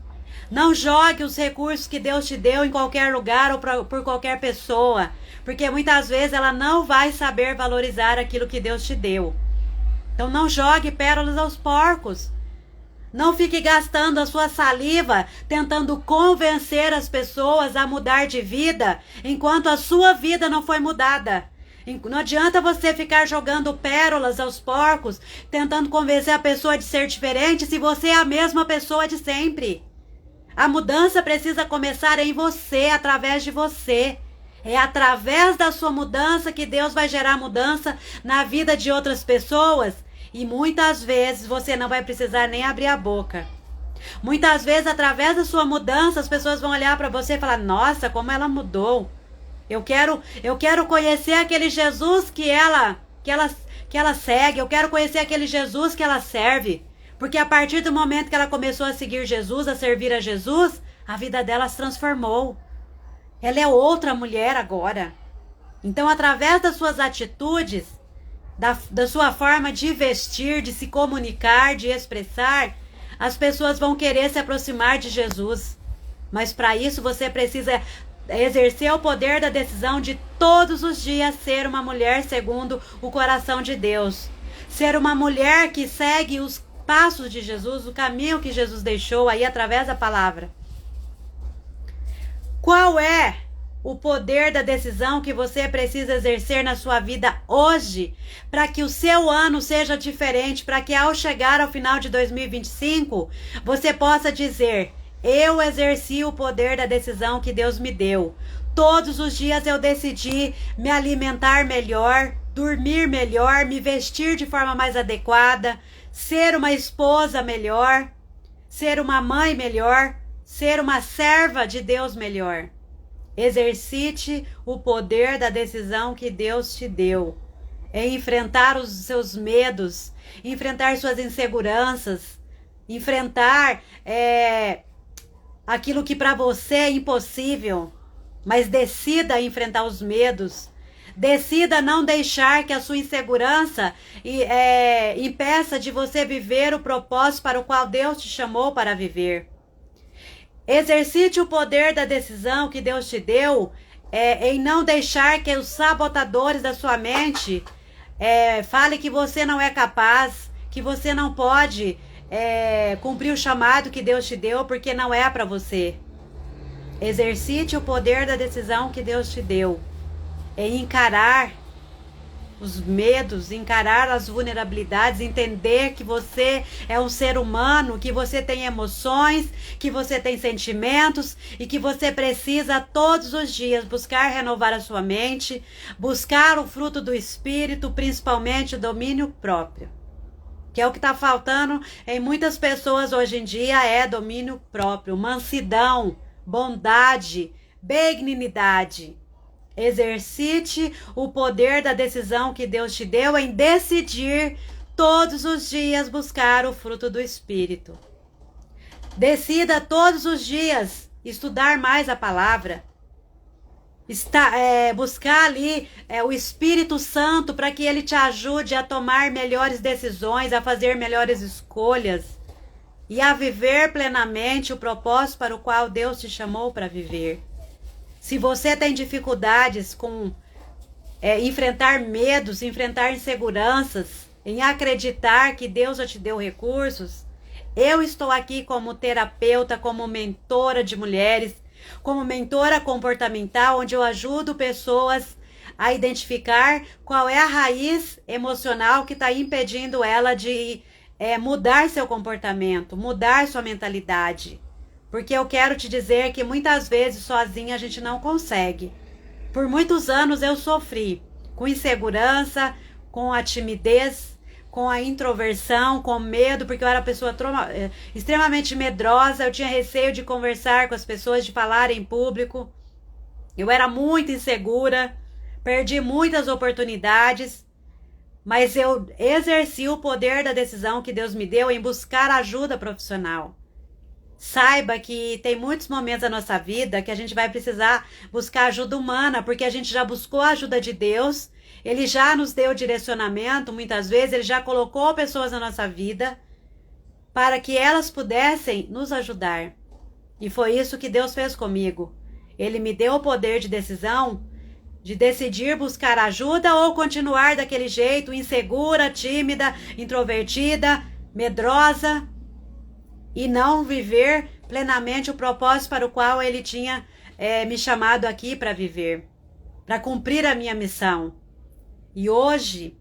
Não jogue os recursos que Deus te deu em qualquer lugar ou por qualquer pessoa, porque muitas vezes ela não vai saber valorizar aquilo que Deus te deu. Então não jogue pérolas aos porcos. Não fique gastando a sua saliva tentando convencer as pessoas a mudar de vida, enquanto a sua vida não foi mudada. Não adianta você ficar jogando pérolas aos porcos, tentando convencer a pessoa de ser diferente, se você é a mesma pessoa de sempre. A mudança precisa começar em você, através de você. É através da sua mudança que Deus vai gerar mudança na vida de outras pessoas. E muitas vezes você não vai precisar nem abrir a boca. Muitas vezes, através da sua mudança, as pessoas vão olhar para você e falar: nossa, como ela mudou. Eu quero conhecer aquele Jesus que ela segue. Eu quero conhecer aquele Jesus que ela serve. Porque a partir do momento que ela começou a seguir Jesus, a servir a Jesus, a vida dela se transformou. Ela é outra mulher agora. Então, através das suas atitudes, da sua forma de vestir, de se comunicar, de expressar, as pessoas vão querer se aproximar de Jesus. Mas para isso você precisa exercer o poder da decisão de todos os dias ser uma mulher segundo o coração de Deus. Ser uma mulher que segue os passos de Jesus, o caminho que Jesus deixou aí através da palavra. Qual é o poder da decisão que você precisa exercer na sua vida hoje, para que o seu ano seja diferente, para que ao chegar ao final de 2025, você possa dizer: eu exerci o poder da decisão que Deus me deu. Todos os dias eu decidi me alimentar melhor, dormir melhor, me vestir de forma mais adequada, ser uma esposa melhor, ser uma mãe melhor, ser uma serva de Deus melhor. Exercite o poder da decisão que Deus te deu. É enfrentar os seus medos, enfrentar suas inseguranças, enfrentar aquilo que para você é impossível, mas decida enfrentar os medos. Decida não deixar que a sua insegurança impeça de você viver o propósito para o qual Deus te chamou para viver. Exercite o poder da decisão que Deus te deu em não deixar que os sabotadores da sua mente falem que você não é capaz, que você não pode cumprir o chamado que Deus te deu, porque não é para você. Exercite o poder da decisão que Deus te deu em encarar os medos, encarar as vulnerabilidades, entender que você é um ser humano, que você tem emoções, que você tem sentimentos e que você precisa todos os dias buscar renovar a sua mente, buscar o fruto do Espírito, principalmente o domínio próprio. Que é o que está faltando em muitas pessoas hoje em dia, é domínio próprio, mansidão, bondade, benignidade. Exercite o poder da decisão que Deus te deu em decidir todos os dias buscar o fruto do Espírito. Decida todos os dias estudar mais a palavra. Buscar ali o Espírito Santo para que ele te ajude a tomar melhores decisões, a fazer melhores escolhas e a viver plenamente o propósito para o qual Deus te chamou para viver. Se você tem dificuldades com enfrentar medos, enfrentar inseguranças, em acreditar que Deus já te deu recursos. Eu estou aqui como terapeuta, como mentora de mulheres, como mentora comportamental, onde eu ajudo pessoas a identificar qual é a raiz emocional que está impedindo ela de mudar seu comportamento, mudar sua mentalidade. Porque eu quero te dizer que muitas vezes sozinha a gente não consegue. Por muitos anos eu sofri com insegurança, com a timidez, com a introversão, com medo, porque eu era uma pessoa extremamente medrosa, eu tinha receio de conversar com as pessoas, de falar em público. Eu era muito insegura, perdi muitas oportunidades, mas eu exerci o poder da decisão que Deus me deu em buscar ajuda profissional. Saiba que tem muitos momentos da nossa vida que a gente vai precisar buscar ajuda humana, porque a gente já buscou a ajuda de Deus, Ele já nos deu direcionamento, muitas vezes Ele já colocou pessoas na nossa vida para que elas pudessem nos ajudar. E foi isso que Deus fez comigo. Ele me deu o poder de decisão, de decidir buscar ajuda ou continuar daquele jeito, insegura, tímida, introvertida, medrosa, e não viver plenamente o propósito para o qual Ele tinha me chamado aqui para viver, para cumprir a minha missão. E hoje,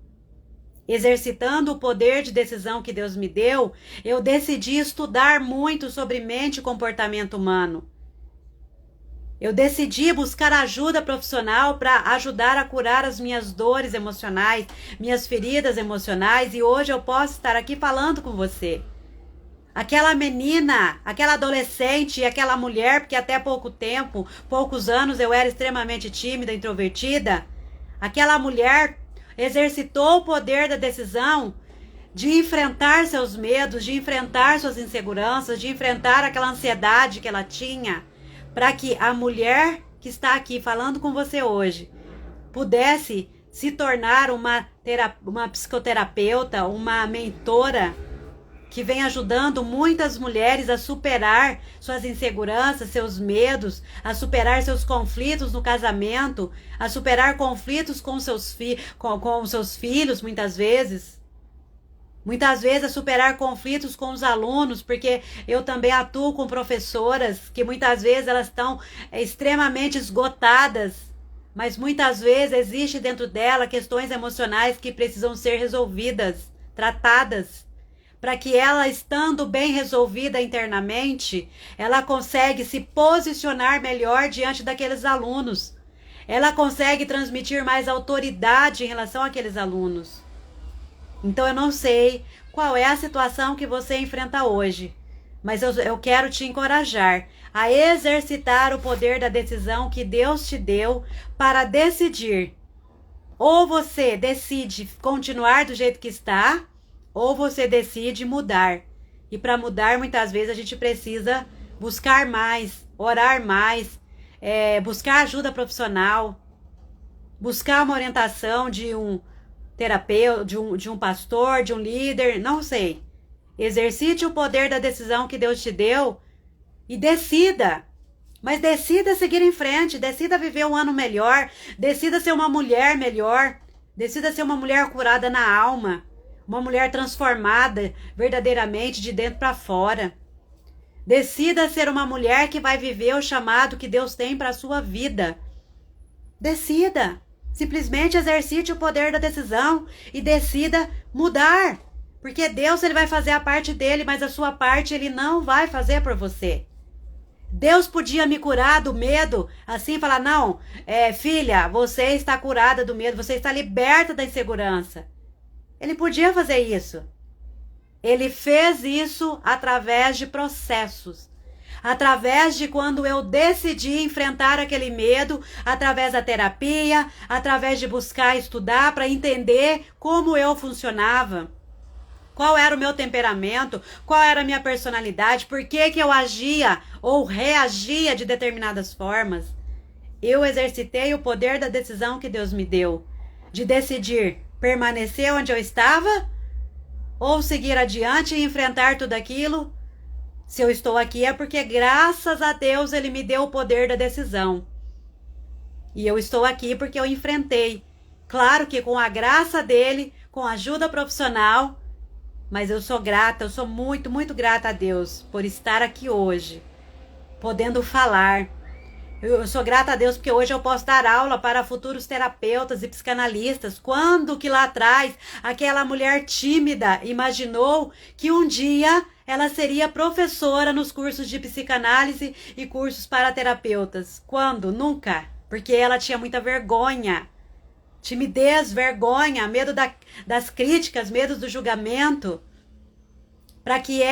exercitando o poder de decisão que Deus me deu, eu decidi estudar muito sobre mente e comportamento humano. Eu decidi buscar ajuda profissional para ajudar a curar as minhas dores emocionais, minhas feridas emocionais, e hoje eu posso estar aqui falando com você. Aquela menina, aquela adolescente, aquela mulher, porque até pouco tempo, poucos anos eu era extremamente tímida, introvertida, aquela mulher exercitou o poder da decisão de enfrentar seus medos, de enfrentar suas inseguranças, de enfrentar aquela ansiedade que ela tinha, para que a mulher que está aqui falando com você hoje pudesse se tornar uma psicoterapeuta, uma mentora que vem ajudando muitas mulheres a superar suas inseguranças, seus medos, a superar seus conflitos no casamento, a superar conflitos com seus filhos, muitas vezes a superar conflitos com os alunos, porque eu também atuo com professoras que muitas vezes elas estão extremamente esgotadas, mas muitas vezes existe dentro dela questões emocionais que precisam ser resolvidas, tratadas, para que ela, estando bem resolvida internamente, ela consegue se posicionar melhor diante daqueles alunos. Ela consegue transmitir mais autoridade em relação àqueles alunos. Então eu não sei qual é a situação que você enfrenta hoje, mas eu quero te encorajar a exercitar o poder da decisão que Deus te deu para decidir. Ou você decide continuar do jeito que está, ou você decide mudar. E para mudar, muitas vezes a gente precisa buscar mais, orar mais, buscar ajuda profissional, buscar uma orientação de um terapeuta, de um pastor, de um líder, não sei. Exercite o poder da decisão que Deus te deu e decida. Mas decida seguir em frente, decida viver um ano melhor, decida ser uma mulher melhor, decida ser uma mulher curada na alma, uma mulher transformada verdadeiramente de dentro para fora. Decida ser uma mulher que vai viver o chamado que Deus tem para a sua vida. Decida. Simplesmente exercite o poder da decisão e decida mudar. Porque Deus, Ele vai fazer a parte dele, mas a sua parte Ele não vai fazer por você. Deus podia me curar do medo, assim, falar, não, filha, você está curada do medo, você está liberta da insegurança. Ele podia fazer isso. Ele fez isso através de processos. Através de quando eu decidi enfrentar aquele medo, através da terapia, através de buscar estudar para entender como eu funcionava. Qual era o meu temperamento, qual era a minha personalidade, por que eu agia ou reagia de determinadas formas. Eu exercitei o poder da decisão que Deus me deu, de decidir permanecer onde eu estava ou seguir adiante e enfrentar tudo aquilo. Se eu estou aqui é porque graças a Deus Ele me deu o poder da decisão. E eu estou aqui porque eu enfrentei. Claro que com a graça dele, com ajuda profissional, mas eu sou grata, eu sou muito, muito grata a Deus por estar aqui hoje, podendo falar. Eu sou grata a Deus porque hoje eu posso dar aula para futuros terapeutas e psicanalistas. Quando que lá atrás aquela mulher tímida imaginou que um dia ela seria professora nos cursos de psicanálise e cursos para terapeutas? Quando? Nunca. Porque ela tinha muita vergonha. Timidez, vergonha, medo das críticas, medo do julgamento. Para que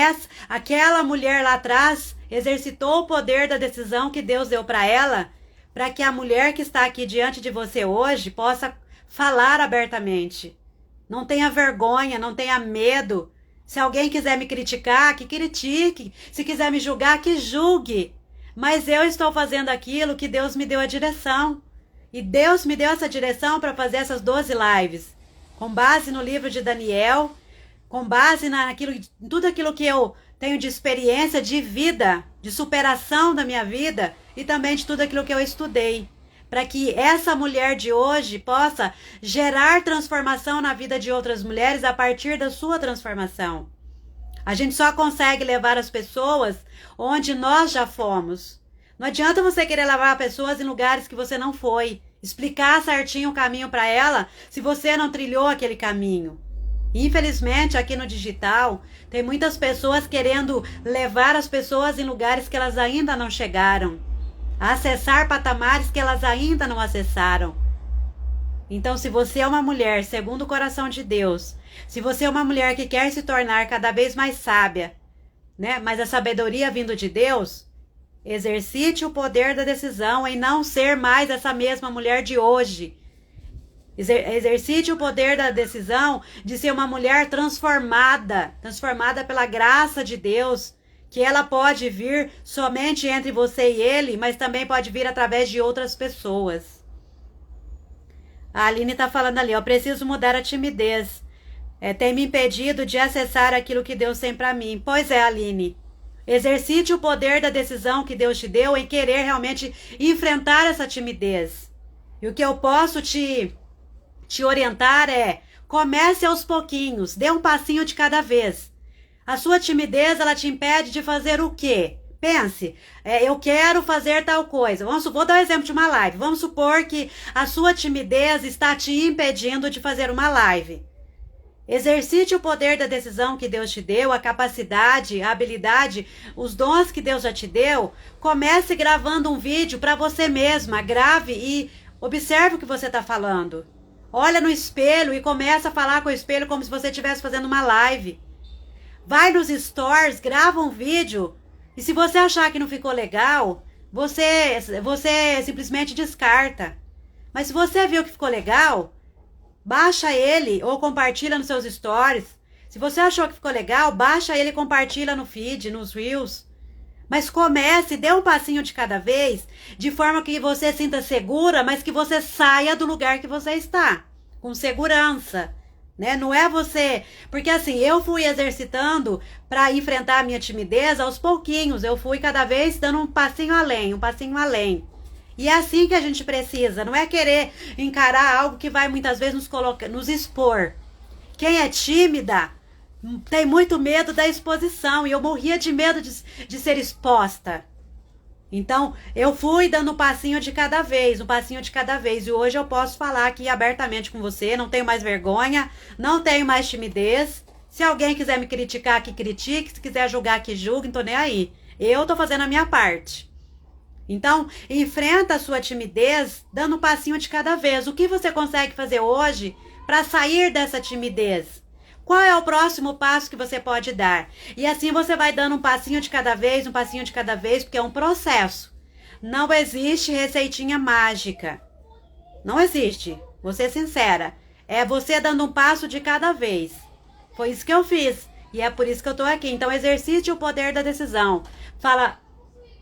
aquela mulher lá atrás exercitou o poder da decisão que Deus deu para ela, para que a mulher que está aqui diante de você hoje possa falar abertamente. Não tenha vergonha, não tenha medo. Se alguém quiser me criticar, que critique. Se quiser me julgar, que julgue. Mas eu estou fazendo aquilo que Deus me deu a direção. E Deus me deu essa direção para fazer essas 12 lives, com base no livro de Daniel, com base em tudo aquilo que eu tenho de experiência, de vida, de superação da minha vida e também de tudo aquilo que eu estudei, para que essa mulher de hoje possa gerar transformação na vida de outras mulheres a partir da sua transformação. A gente só consegue levar as pessoas onde nós já fomos. Não adianta você querer levar pessoas em lugares que você não foi, explicar certinho o caminho para ela se você não trilhou aquele caminho. Infelizmente, aqui no digital, tem muitas pessoas querendo levar as pessoas em lugares que elas ainda não chegaram, a acessar patamares que elas ainda não acessaram. Então, se você é uma mulher segundo o coração de Deus, se você é uma mulher que quer se tornar cada vez mais sábia, né? Mas a sabedoria vindo de Deus, exercite o poder da decisão em não ser mais essa mesma mulher de hoje. Exercite o poder da decisão de ser uma mulher transformada pela graça de Deus, que ela pode vir somente entre você e ele, mas também pode vir através de outras pessoas. A Aline está falando ali, ó, preciso mudar a timidez. Tem me impedido de acessar aquilo que Deus tem para mim. Pois é, Aline. Exercite o poder da decisão que Deus te deu em querer realmente enfrentar essa timidez. E o que eu posso te orientar comece aos pouquinhos, dê um passinho de cada vez. A sua timidez, ela te impede de fazer o quê? Pense, eu quero fazer tal coisa. Vou dar um exemplo de uma live. Vamos supor que a sua timidez está te impedindo de fazer uma live. Exercite o poder da decisão que Deus te deu, a capacidade, a habilidade, os dons que Deus já te deu. Comece gravando um vídeo para você mesma. Grave e observe o que você está falando. Olha no espelho e começa a falar com o espelho como se você estivesse fazendo uma live. Vai nos stories, grava um vídeo. E se você achar que não ficou legal, você simplesmente descarta. Mas se você viu que ficou legal, baixa ele ou compartilha nos seus stories. Se você achou que ficou legal, baixa ele e compartilha no feed, nos reels. Mas comece, dê um passinho de cada vez, de forma que você sinta segura, mas que você saia do lugar que você está, com segurança, né? Não é você... Porque assim, eu fui exercitando para enfrentar a minha timidez aos pouquinhos, eu fui cada vez dando um passinho além, um passinho além. E é assim que a gente precisa, não é querer encarar algo que vai muitas vezes nos expor. Quem é tímida tem muito medo da exposição, e eu morria de medo de ser exposta. Então, eu fui dando um passinho de cada vez, e hoje eu posso falar aqui abertamente com você, não tenho mais vergonha, não tenho mais timidez. Se alguém quiser me criticar, que critique, se quiser julgar, que julgue, não tô nem aí. Eu tô fazendo a minha parte. Então, enfrenta a sua timidez dando um passinho de cada vez. O que você consegue fazer hoje para sair dessa timidez? Qual é o próximo passo que você pode dar? E assim você vai dando um passinho de cada vez, porque é um processo. Não existe receitinha mágica. Não existe. Vou ser sincera. É você dando um passo de cada vez. Foi isso que eu fiz. E é por isso que eu tô aqui. Então, exercite o poder da decisão. Fala,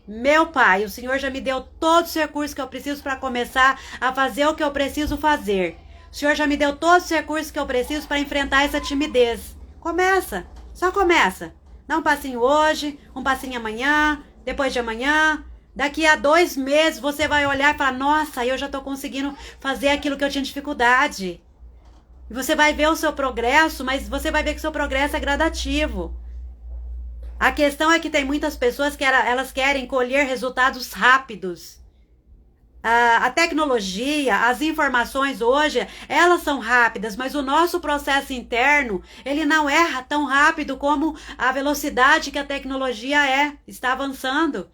meu Pai, o Senhor já me deu todos os recursos que eu preciso para começar a fazer o que eu preciso fazer. O Senhor já me deu todos os recursos que eu preciso para enfrentar essa timidez. Começa, só começa. Dá um passinho hoje, um passinho amanhã, depois de amanhã. Daqui a 2 meses você vai olhar e falar, nossa, eu já estou conseguindo fazer aquilo que eu tinha dificuldade. E você vai ver o seu progresso, mas você vai ver que o seu progresso é gradativo. A questão é que tem muitas pessoas que elas querem colher resultados rápidos. A tecnologia, as informações hoje, elas são rápidas, mas o nosso processo interno, ele não é tão rápido como a velocidade que a tecnologia está avançando.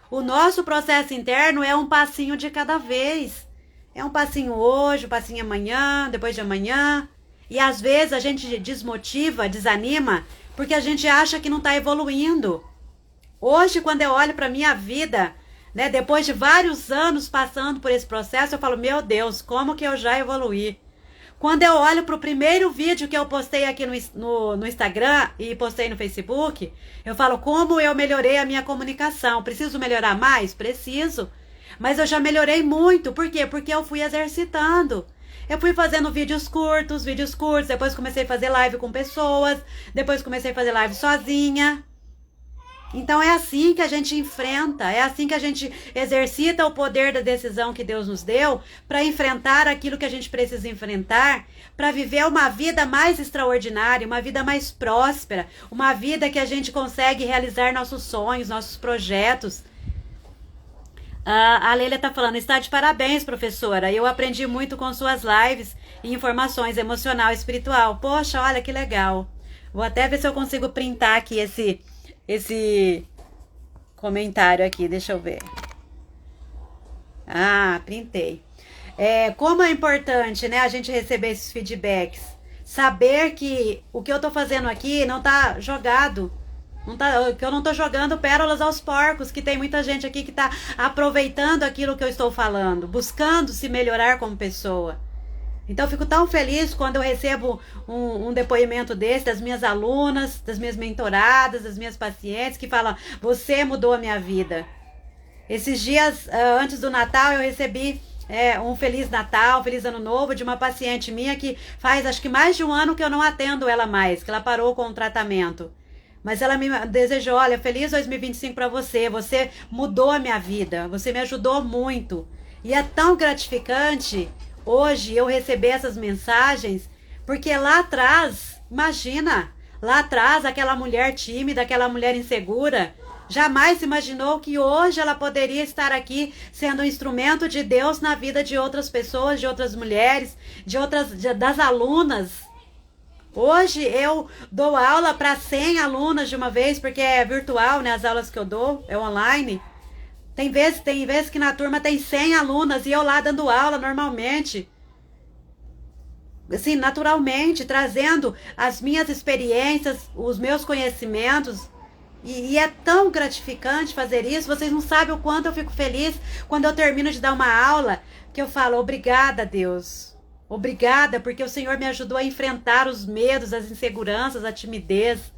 O nosso processo interno é um passinho de cada vez. É um passinho hoje, um passinho amanhã, depois de amanhã. E às vezes a gente desmotiva, desanima, porque a gente acha que não está evoluindo. Hoje, quando eu olho para a minha vida, né, depois de vários anos passando por esse processo, eu falo, meu Deus, como que eu já evoluí. Quando eu olho para o primeiro vídeo que eu postei aqui no Instagram e postei no Facebook, eu falo, como eu melhorei a minha comunicação. Preciso melhorar mais? Preciso. Mas eu já melhorei muito. Por quê? Porque eu fui exercitando. Eu fui fazendo vídeos curtos, depois comecei a fazer live com pessoas, depois comecei a fazer live sozinha. Então é assim que a gente enfrenta, é assim que a gente exercita o poder da decisão que Deus nos deu para enfrentar aquilo que a gente precisa enfrentar, para viver uma vida mais extraordinária, uma vida mais próspera, uma vida que a gente consegue realizar nossos sonhos, nossos projetos. A Leila está falando, está de parabéns, professora. Eu aprendi muito com suas lives e informações emocional e espiritual. Poxa, olha que legal. Vou até ver se eu consigo printar aqui esse comentário aqui, deixa eu ver. Ah, printei. Como é importante, né, a gente receber esses feedbacks. Saber que o que eu tô fazendo aqui não tá jogado. Que eu não tô jogando pérolas aos porcos, que tem muita gente aqui que tá aproveitando aquilo que eu estou falando, buscando se melhorar como pessoa. Então eu fico tão feliz quando eu recebo um depoimento desse das minhas alunas, das minhas mentoradas, das minhas pacientes, que falam, você mudou a minha vida. Esses dias, antes do Natal, eu recebi um Feliz Natal, Feliz Ano Novo de uma paciente minha que faz acho que mais de um ano que eu não atendo ela mais, que ela parou com o tratamento. Mas ela me desejou, olha, feliz 2025 para você, você mudou a minha vida, você me ajudou muito. E é tão gratificante hoje eu receber essas mensagens, porque lá atrás, imagina, lá atrás aquela mulher tímida, aquela mulher insegura, jamais imaginou que hoje ela poderia estar aqui sendo um instrumento de Deus na vida de outras pessoas, de outras mulheres, das alunas. Hoje eu dou aula para 100 alunas de uma vez, porque é virtual, né? As aulas que eu dou é online. Tem vezes que na turma tem 100 alunas e eu lá dando aula normalmente. Assim, naturalmente, trazendo as minhas experiências, os meus conhecimentos. E é tão gratificante fazer isso. Vocês não sabem o quanto eu fico feliz quando eu termino de dar uma aula, que eu falo, obrigada, Deus. Obrigada, porque o Senhor me ajudou a enfrentar os medos, as inseguranças, a timidez.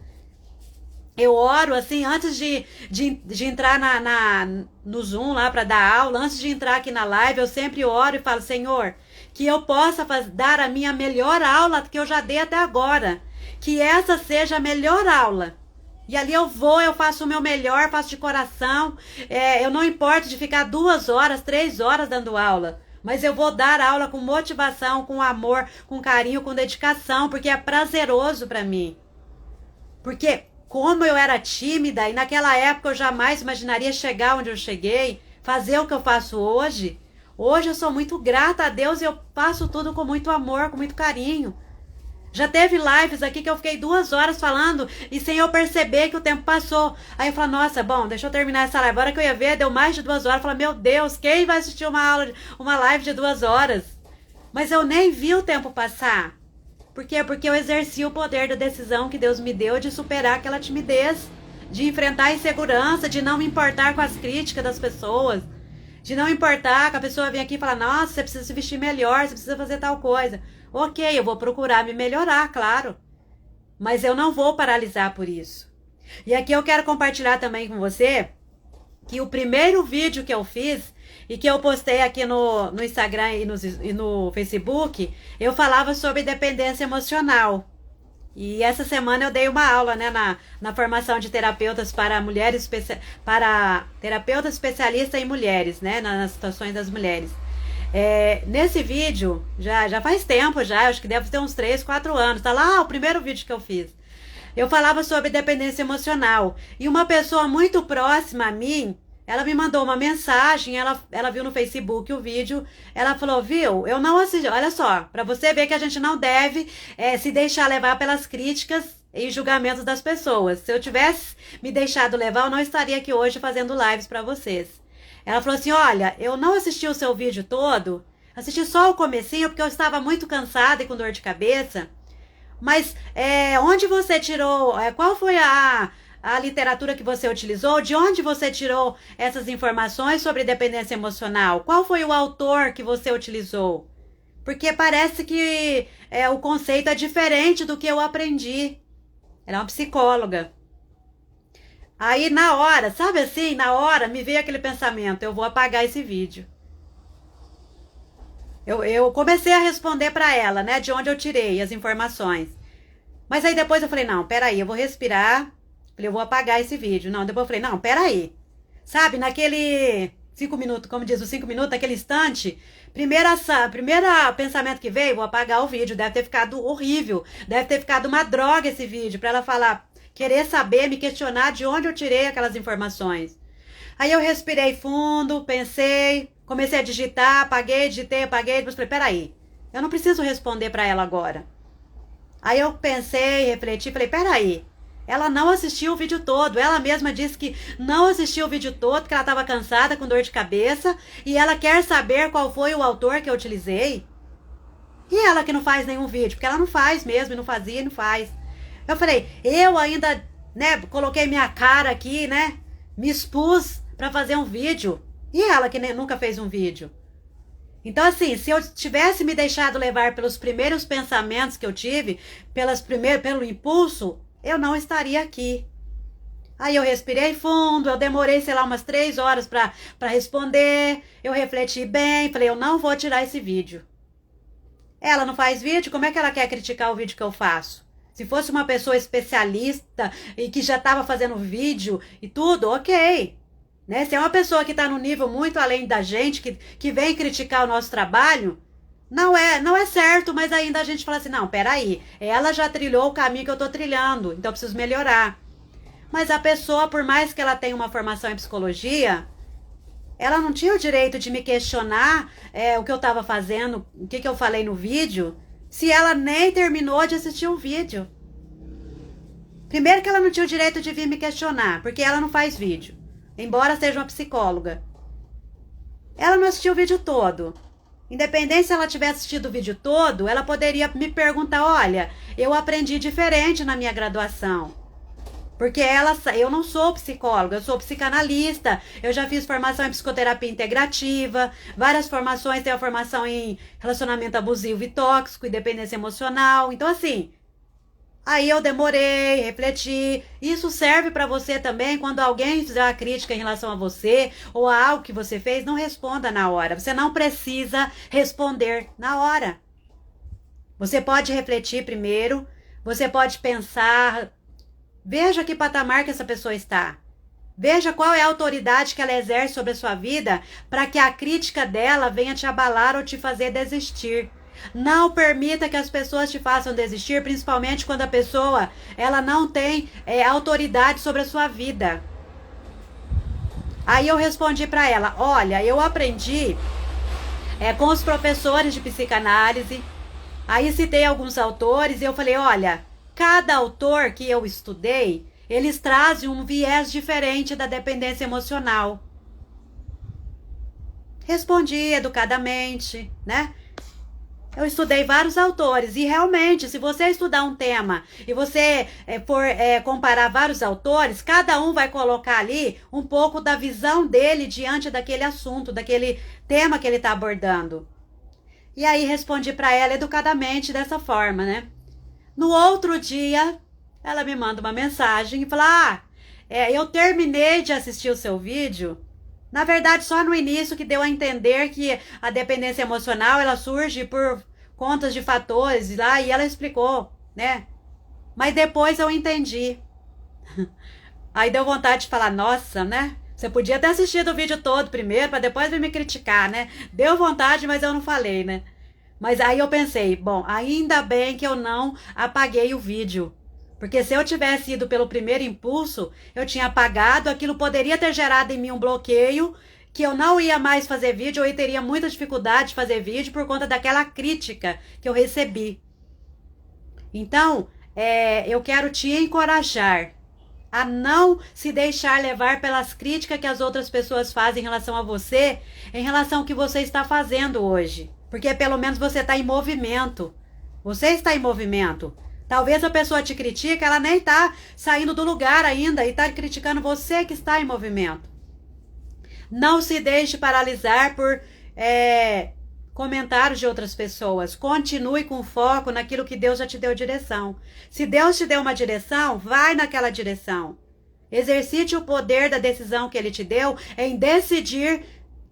Eu oro, assim, antes de entrar no Zoom lá para dar aula, antes de entrar aqui na live, eu sempre oro e falo, Senhor, que eu possa dar a minha melhor aula que eu já dei até agora. Que essa seja a melhor aula. E ali eu faço o meu melhor, faço de coração. Eu não importo de ficar 2 horas, 3 horas dando aula. Mas eu vou dar aula com motivação, com amor, com carinho, com dedicação, porque é prazeroso para mim. Porque como eu era tímida e naquela época eu jamais imaginaria chegar onde eu cheguei, fazer o que eu faço hoje. Hoje eu sou muito grata a Deus e eu faço tudo com muito amor, com muito carinho. Já teve lives aqui que eu fiquei 2 horas falando e sem eu perceber que o tempo passou. Aí eu falo, nossa, bom, deixa eu terminar essa live. A hora que eu ia ver, deu mais de 2 horas. Eu falo, meu Deus, quem vai assistir uma live de 2 horas? Mas eu nem vi o tempo passar. Por quê? Porque eu exerci o poder da decisão que Deus me deu de superar aquela timidez, de enfrentar a insegurança, de não me importar com as críticas das pessoas, de não importar que a pessoa venha aqui e fala, nossa, você precisa se vestir melhor, você precisa fazer tal coisa. Ok, eu vou procurar me melhorar, claro. Mas eu não vou paralisar por isso. E aqui eu quero compartilhar também com você que o primeiro vídeo que eu fiz e que eu postei aqui no Instagram e no Facebook, eu falava sobre dependência emocional. E essa semana eu dei uma aula, né, na formação de terapeutas para mulheres, para terapeutas especialistas em mulheres, né, nas situações das mulheres. Nesse vídeo, já faz tempo já, acho que deve ter uns 3, 4 anos, tá lá o primeiro vídeo que eu fiz. Eu falava sobre dependência emocional. E uma pessoa muito próxima a mim, ela me mandou uma mensagem, ela viu no Facebook o vídeo, ela falou, viu, eu não assisti, olha só, pra você ver que a gente não deve se deixar levar pelas críticas e julgamentos das pessoas. Se eu tivesse me deixado levar, eu não estaria aqui hoje fazendo lives pra vocês. Ela falou assim, olha, eu não assisti o seu vídeo todo, assisti só o comecinho porque eu estava muito cansada e com dor de cabeça. Mas onde você tirou, qual foi a literatura que você utilizou? De onde você tirou essas informações sobre dependência emocional? Qual foi o autor que você utilizou? Porque parece que o conceito é diferente do que eu aprendi. Ela é uma psicóloga. Aí na hora, sabe assim, na hora me veio aquele pensamento, eu vou apagar esse vídeo. Eu comecei a responder para ela, né, de onde eu tirei as informações. Mas aí depois eu falei, não, peraí, eu vou respirar. Falei, eu vou apagar esse vídeo. Não, depois eu falei, não, peraí. Sabe, naquele 5 minutos, como diz os 5 minutos, naquele instante, primeiro pensamento que veio, vou apagar o vídeo. Deve ter ficado horrível. Deve ter ficado uma droga esse vídeo, para ela falar, querer saber, me questionar de onde eu tirei aquelas informações. Aí eu respirei fundo, pensei, comecei a digitar, apaguei, digitei, apaguei, depois falei, peraí, eu não preciso responder para ela agora. Aí eu pensei, refleti, falei, peraí, ela não assistiu o vídeo todo, ela mesma disse que não assistiu o vídeo todo, que ela estava cansada, com dor de cabeça, e ela quer saber qual foi o autor que eu utilizei. E ela que não faz nenhum vídeo, porque ela não faz mesmo, e não fazia e não faz. Eu falei, eu ainda, né, coloquei minha cara aqui, né, me expus para fazer um vídeo, e ela que nunca fez um vídeo. Então, assim, se eu tivesse me deixado levar pelos primeiros pensamentos que eu tive, pelo impulso, eu não estaria aqui. Aí eu respirei fundo, eu demorei, sei lá, umas 3 horas para responder, eu refleti bem, falei, eu não vou tirar esse vídeo. Ela não faz vídeo, como é que ela quer criticar o vídeo que eu faço? Se fosse uma pessoa especialista e que já estava fazendo vídeo e tudo, ok. Né? Se é uma pessoa que está no nível muito além da gente, que vem criticar o nosso trabalho, não é certo, mas ainda a gente fala assim, não, peraí, ela já trilhou o caminho que eu estou trilhando, então eu preciso melhorar. Mas a pessoa, por mais que ela tenha uma formação em psicologia, ela não tinha o direito de me questionar o que eu estava fazendo, o que eu falei no vídeo, se ela nem terminou de assistir o vídeo. Primeiro que ela não tinha o direito de vir me questionar, porque ela não faz vídeo. Embora seja uma psicóloga. Ela não assistiu o vídeo todo. Independente se ela tivesse assistido o vídeo todo, ela poderia me perguntar, olha, eu aprendi diferente na minha graduação. Porque eu não sou psicóloga, eu sou psicanalista, eu já fiz formação em psicoterapia integrativa, várias formações, tenho a formação em relacionamento abusivo e tóxico e dependência emocional. Então, assim, aí eu demorei, refleti. Isso serve para você também, quando alguém fizer uma crítica em relação a você ou a algo que você fez, não responda na hora. Você não precisa responder na hora. Você pode refletir primeiro, você pode pensar, veja que patamar que essa pessoa está. Veja qual é a autoridade que ela exerce sobre a sua vida para que a crítica dela venha te abalar ou te fazer desistir. Não permita que as pessoas te façam desistir, principalmente quando a pessoa ela não tem autoridade sobre a sua vida. Aí eu respondi para ela, olha, eu aprendi com os professores de psicanálise, aí citei alguns autores e eu falei, olha, cada autor que eu estudei, eles trazem um viés diferente da dependência emocional. Respondi educadamente, né? Eu estudei vários autores e realmente, se você estudar um tema e você for comparar vários autores, cada um vai colocar ali um pouco da visão dele diante daquele assunto, daquele tema que ele está abordando. E aí respondi para ela educadamente dessa forma, né? No outro dia, ela me manda uma mensagem e fala, eu terminei de assistir o seu vídeo. Na verdade, só no início que deu a entender que a dependência emocional, ela surge por contas de fatores lá, e ela explicou, né? Mas depois eu entendi. Aí deu vontade de falar, nossa, né? Você podia ter assistido o vídeo todo primeiro, para depois vir me criticar, né? Deu vontade, mas eu não falei, né? Mas aí eu pensei, bom, ainda bem que eu não apaguei o vídeo. Porque se eu tivesse ido pelo primeiro impulso, eu tinha apagado, aquilo poderia ter gerado em mim um bloqueio, que eu não ia mais fazer vídeo, ou eu teria muita dificuldade de fazer vídeo por conta daquela crítica que eu recebi. Então, eu quero te encorajar a não se deixar levar pelas críticas que as outras pessoas fazem em relação a você, em relação ao que você está fazendo hoje. Porque pelo menos você está em movimento. Você está em movimento. Talvez a pessoa te critique, ela nem está saindo do lugar ainda e está criticando você que está em movimento. Não se deixe paralisar por comentários de outras pessoas. Continue com foco naquilo que Deus já te deu direção. Se Deus te deu uma direção, vai naquela direção. Exercite o poder da decisão que Ele te deu em decidir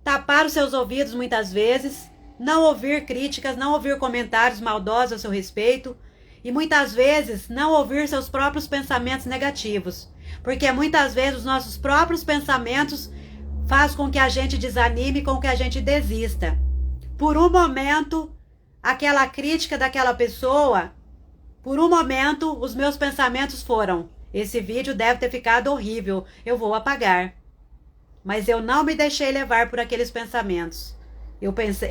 tapar os seus ouvidos muitas vezes, não ouvir críticas, não ouvir comentários maldosos a seu respeito e muitas vezes não ouvir seus próprios pensamentos negativos. Porque muitas vezes os nossos próprios pensamentos fazem com que a gente desanime, com que a gente desista. Por um momento, aquela crítica daquela pessoa, por um momento, os meus pensamentos foram: esse vídeo deve ter ficado horrível, eu vou apagar. Mas eu não me deixei levar por aqueles pensamentos. Eu pensei,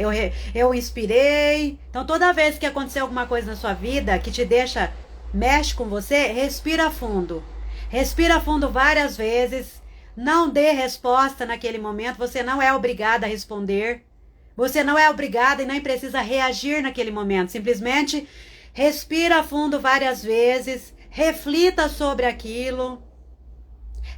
eu inspirei. Então, toda vez que acontecer alguma coisa na sua vida que te deixa, mexe com você, respira fundo. Respira fundo várias vezes. Não dê resposta naquele momento. Você não é obrigada a responder. Você não é obrigada e nem precisa reagir naquele momento. Simplesmente respira fundo várias vezes. Reflita sobre aquilo.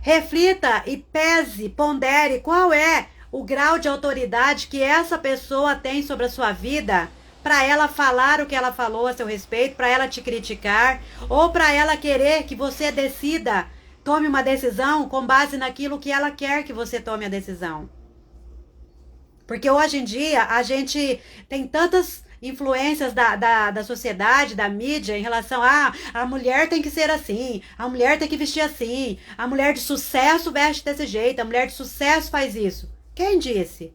Reflita e pese, pondere qual é o grau de autoridade que essa pessoa tem sobre a sua vida para ela falar o que ela falou a seu respeito, para ela te criticar ou para ela querer que você decida, tome uma decisão com base naquilo que ela quer que você tome a decisão. Porque hoje em dia a gente tem tantas influências da sociedade, da mídia, em relação a mulher tem que ser assim, a mulher tem que vestir assim, a mulher de sucesso veste desse jeito, a mulher de sucesso faz isso. Quem disse?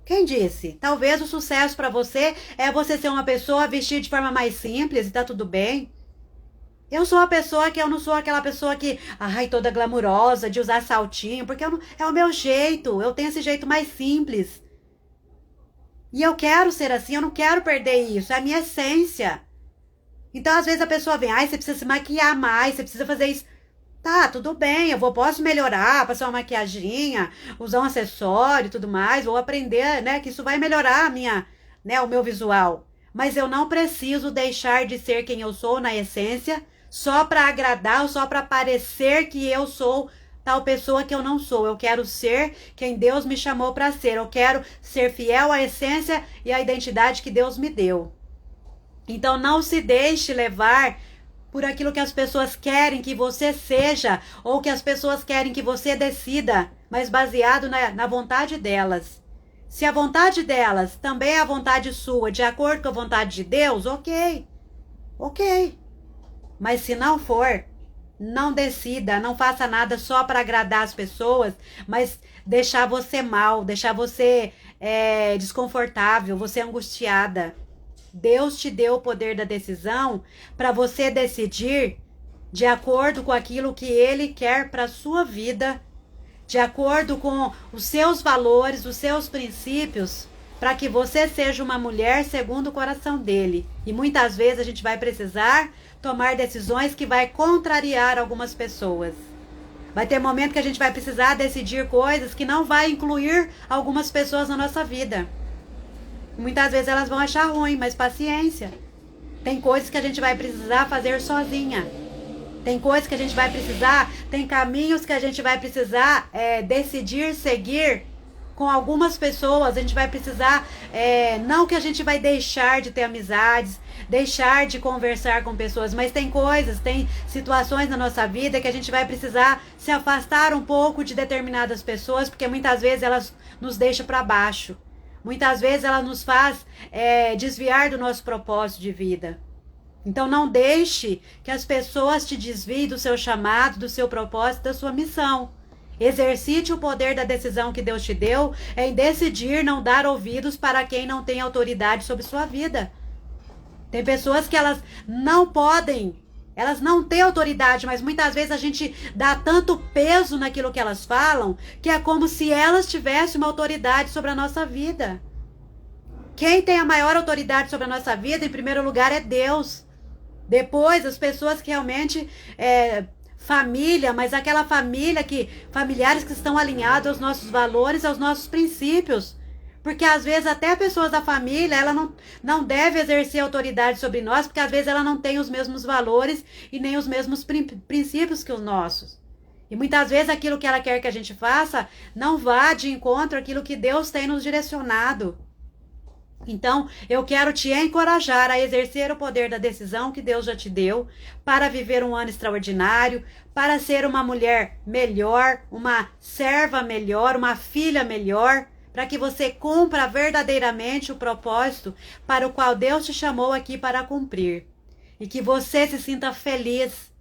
Quem disse? Talvez o sucesso para você é você ser uma pessoa vestir de forma mais simples e tá tudo bem. Eu sou uma pessoa que eu não sou aquela pessoa que, toda glamurosa, de usar saltinho, porque é o meu jeito, eu tenho esse jeito mais simples. E eu quero ser assim, eu não quero perder isso, é a minha essência. Então, às vezes a pessoa vem, você precisa se maquiar mais, você precisa fazer isso. Tá, tudo bem, posso melhorar, passar uma maquiaginha, usar um acessório e tudo mais, vou aprender, né, que isso vai melhorar o meu visual. Mas eu não preciso deixar de ser quem eu sou na essência, só para agradar ou só para parecer que eu sou tal pessoa que eu não sou. Eu quero ser quem Deus me chamou para ser. Eu quero ser fiel à essência e à identidade que Deus me deu. Então não se deixe levar por aquilo que as pessoas querem que você seja ou que as pessoas querem que você decida, mas baseado na vontade delas. Se a vontade delas também é a vontade sua, de acordo com a vontade de Deus, ok. Mas se não for, não decida, não faça nada só para agradar as pessoas, mas deixar você mal, deixar você desconfortável, você angustiada. Deus te deu o poder da decisão para você decidir de acordo com aquilo que Ele quer para a sua vida, de acordo com os seus valores, os seus princípios, para que você seja uma mulher segundo o coração dele. E muitas vezes a gente vai precisar tomar decisões que vai contrariar algumas pessoas. Vai ter momento que a gente vai precisar decidir coisas que não vai incluir algumas pessoas na nossa vida. Muitas vezes elas vão achar ruim, mas paciência. Tem coisas que a gente vai precisar fazer sozinha. Tem coisas que a gente vai precisar, tem caminhos que a gente vai precisar decidir seguir com algumas pessoas. A gente vai precisar, não que a gente vai deixar de ter amizades, deixar de conversar com pessoas, mas tem coisas, tem situações na nossa vida que a gente vai precisar se afastar um pouco de determinadas pessoas, porque muitas vezes elas nos deixam para baixo. Muitas vezes ela nos faz desviar do nosso propósito de vida. Então não deixe que as pessoas te desviem do seu chamado, do seu propósito, da sua missão. Exercite o poder da decisão que Deus te deu em decidir não dar ouvidos para quem não tem autoridade sobre sua vida. Tem pessoas que elas não podem, elas não têm autoridade, mas muitas vezes a gente dá tanto peso naquilo que elas falam, que é como se elas tivessem uma autoridade sobre a nossa vida. Quem tem a maior autoridade sobre a nossa vida, em primeiro lugar, é Deus. Depois, as pessoas que realmente família, mas aquela família familiares que estão alinhados aos nossos valores, aos nossos princípios. Porque às vezes até pessoas da família, ela não deve exercer autoridade sobre nós, porque às vezes ela não tem os mesmos valores e nem os mesmos princípios que os nossos. E muitas vezes aquilo que ela quer que a gente faça não vá de encontro àquilo que Deus tem nos direcionado. Então, eu quero te encorajar a exercer o poder da decisão que Deus já te deu para viver um ano extraordinário, para ser uma mulher melhor, uma serva melhor, uma filha melhor, para que você cumpra verdadeiramente o propósito para o qual Deus te chamou aqui para cumprir. E que você se sinta feliz,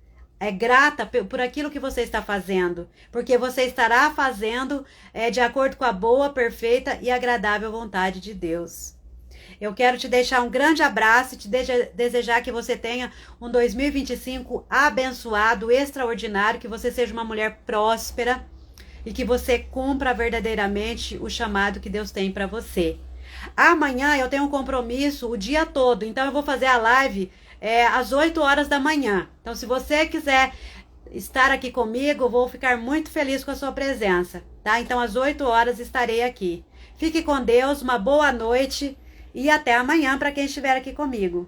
grata por aquilo que você está fazendo, porque você estará fazendo de acordo com a boa, perfeita e agradável vontade de Deus. Eu quero te deixar um grande abraço e te desejar que você tenha um 2025 abençoado, extraordinário, que você seja uma mulher próspera e que você cumpra verdadeiramente o chamado que Deus tem para você. Amanhã eu tenho um compromisso o dia todo, então eu vou fazer a live às 8 horas da manhã. Então, se você quiser estar aqui comigo, eu vou ficar muito feliz com a sua presença, tá? Então, às 8 horas estarei aqui. Fique com Deus, uma boa noite. E até amanhã para quem estiver aqui comigo.